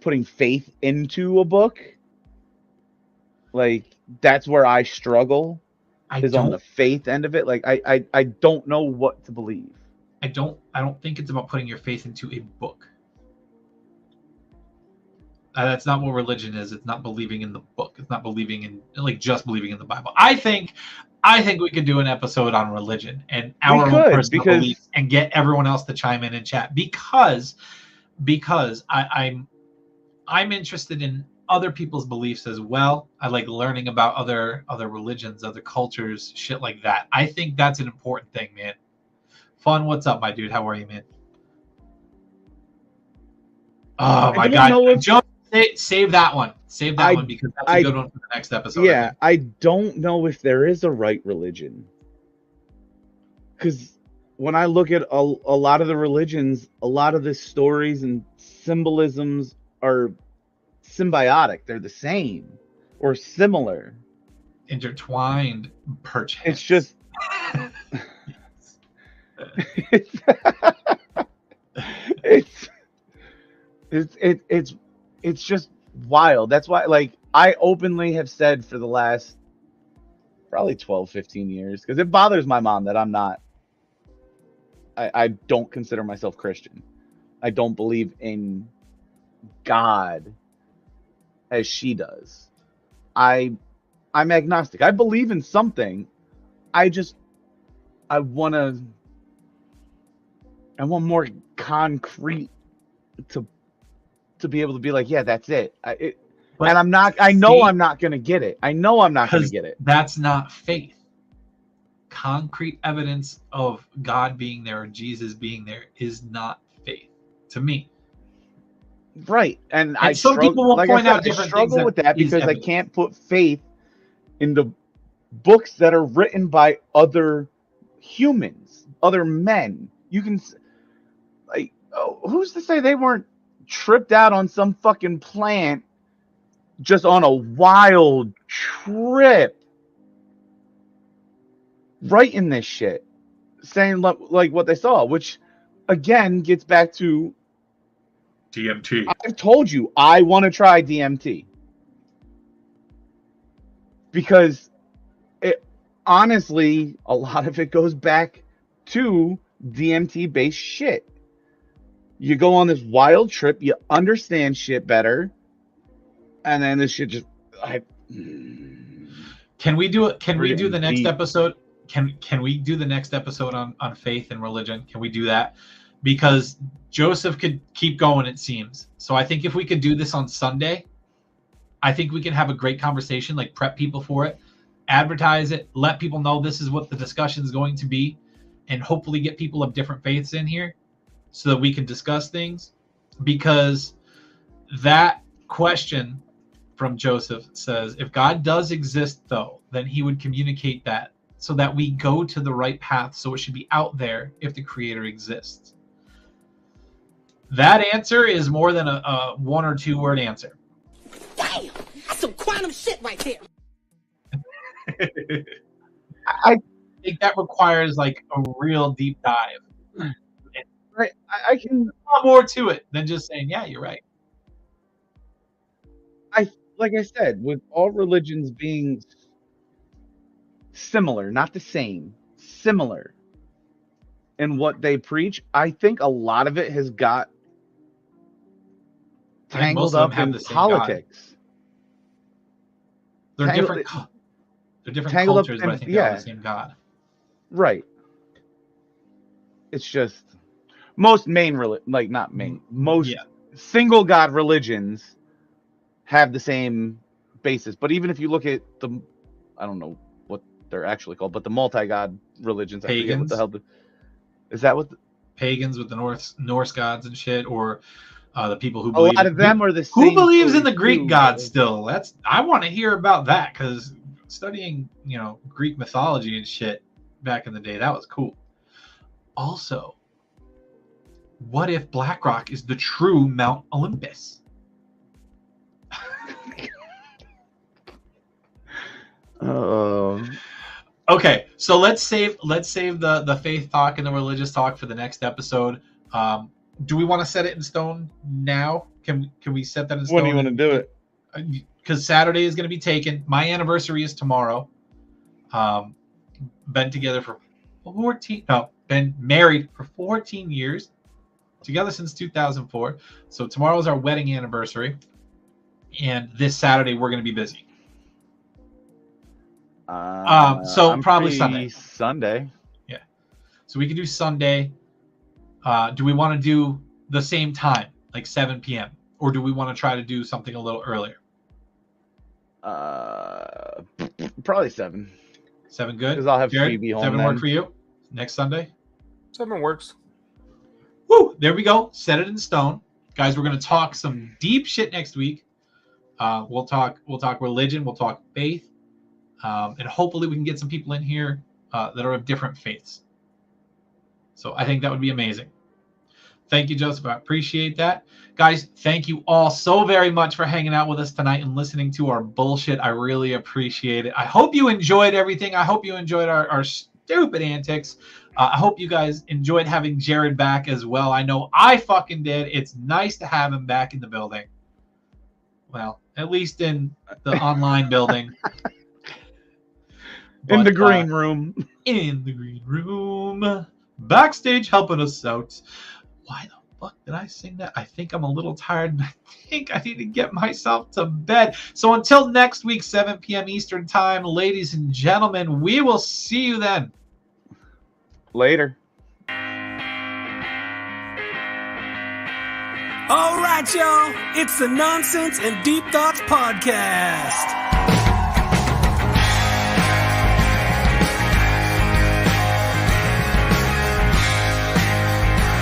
putting faith into a book. Like, that's where I struggle, is on the faith end of it. Like, I don't know what to believe. I don't think it's about putting your faith into a book. That's not what religion is. It's not believing in the book. It's not believing in, like, just believing in the Bible. I think we could do an episode on religion and our own personal beliefs and get everyone else to chime in and chat, because I'm interested in other people's beliefs as well. I like learning about other religions, other cultures, shit like that. I think that's an important thing, man. Fun, what's up, my dude? How are you, man? Oh my God, Joe, save that one. Save that one, because that's a good one for the next episode. Yeah, I don't know if there is a right religion. Because when I look at a lot of the religions, a lot of the stories and symbolisms are symbiotic. They're the same or similar. Intertwined, perchance. It's just... it's just wild. That's why, like, I openly have said for the last probably 12, 15 years, because it bothers my mom that I don't consider myself Christian. I don't believe in God as she does. I'm agnostic. I believe in something. I want more concrete to be able to be like, yeah, that's it. And I'm not. I know I'm not going to get it. I know I'm not going to get it. That's not faith. Concrete evidence of God being there or Jesus being there is not faith to me. Right, and some people will like point I said, out different I struggle things with that because I evidence. can't put faith into books that are written by other humans, other men. You can, like, who's to say they weren't tripped out on some fucking plant just on a wild trip, writing this shit, saying like what they saw, which again gets back to DMT. I've told you I want to try DMT because it honestly, a lot of it goes back to DMT based shit. You go on this wild trip, you understand shit better, and then this shit just Can we do it? Can we do the next episode? Can we do the next episode on faith and religion? Can we do that? Because Joseph could keep going, it seems. So I think if we could do this on Sunday, I think we can have a great conversation, like prep people for it, advertise it, let people know this is what the discussion is going to be, and hopefully get people of different faiths in here so that we can discuss things. Because that question from Joseph says, if God does exist, though, then he would communicate that so that we go to the right path. So it should be out there if the creator exists. That answer is more than a 1 or 2 word answer. Damn, that's some quantum shit right there. I think that requires like a real deep dive. Right, I can a lot more to it than just saying, yeah, you're right. Like I said, with all religions being similar, not the same, similar in what they preach, I think a lot of it has got tangled up in politics. They're different. They're different cultures, but I think they're all the same God. Right. It's just most single God religions have the same basis. But even if you look at the, I don't know what they're actually called, but the multi-God religions, I forget what the hell. Is that what? Pagans with the Norse gods and shit, or the people who believe. A lot of them are the same. Who believes in the Greek gods still? I want to hear about that, because studying, Greek mythology and shit back in the day, that was cool. Also, what if BlackRock is the true Mount Olympus? Okay, so let's save the faith talk and the religious talk for the next episode. Do we want to set it in stone now? Can we set that in stone? When do you want to do it? Because Saturday is going to be taken. My anniversary is tomorrow. Been together for been married for 14 years. Together since 2004. So tomorrow is our wedding anniversary. And this Saturday we're going to be busy. So I'm probably free Sunday. Yeah. So we can do Sunday. Do we want to do the same time, like 7 p.m.? Or do we want to try to do something a little earlier? Probably 7. 7 good? Because I'll have Jared, Phoebe home 7 then. work for you? Next Sunday? 7 works. Woo! There we go. Set it in stone. Guys, we're going to talk some deep shit next week. We'll talk religion. We'll talk faith. And hopefully we can get some people in here that are of different faiths. So I think that would be amazing. Thank you, Joseph. I appreciate that. Guys, thank you all so very much for hanging out with us tonight and listening to our bullshit. I really appreciate it. I hope you enjoyed everything. I hope you enjoyed our stupid antics. I hope you guys enjoyed having Jared back as well. I know I fucking did. It's nice to have him back in the building. Well, at least in the online building. In the green room. In the green room. Backstage helping us out. Why the fuck did I sing that? I think I'm a little tired. I think I need to get myself to bed. So until next week, 7 p.m. Eastern Time, ladies and gentlemen, we will see you then. Later. All right, y'all. It's the Nonsense and Deep Thoughts Podcast.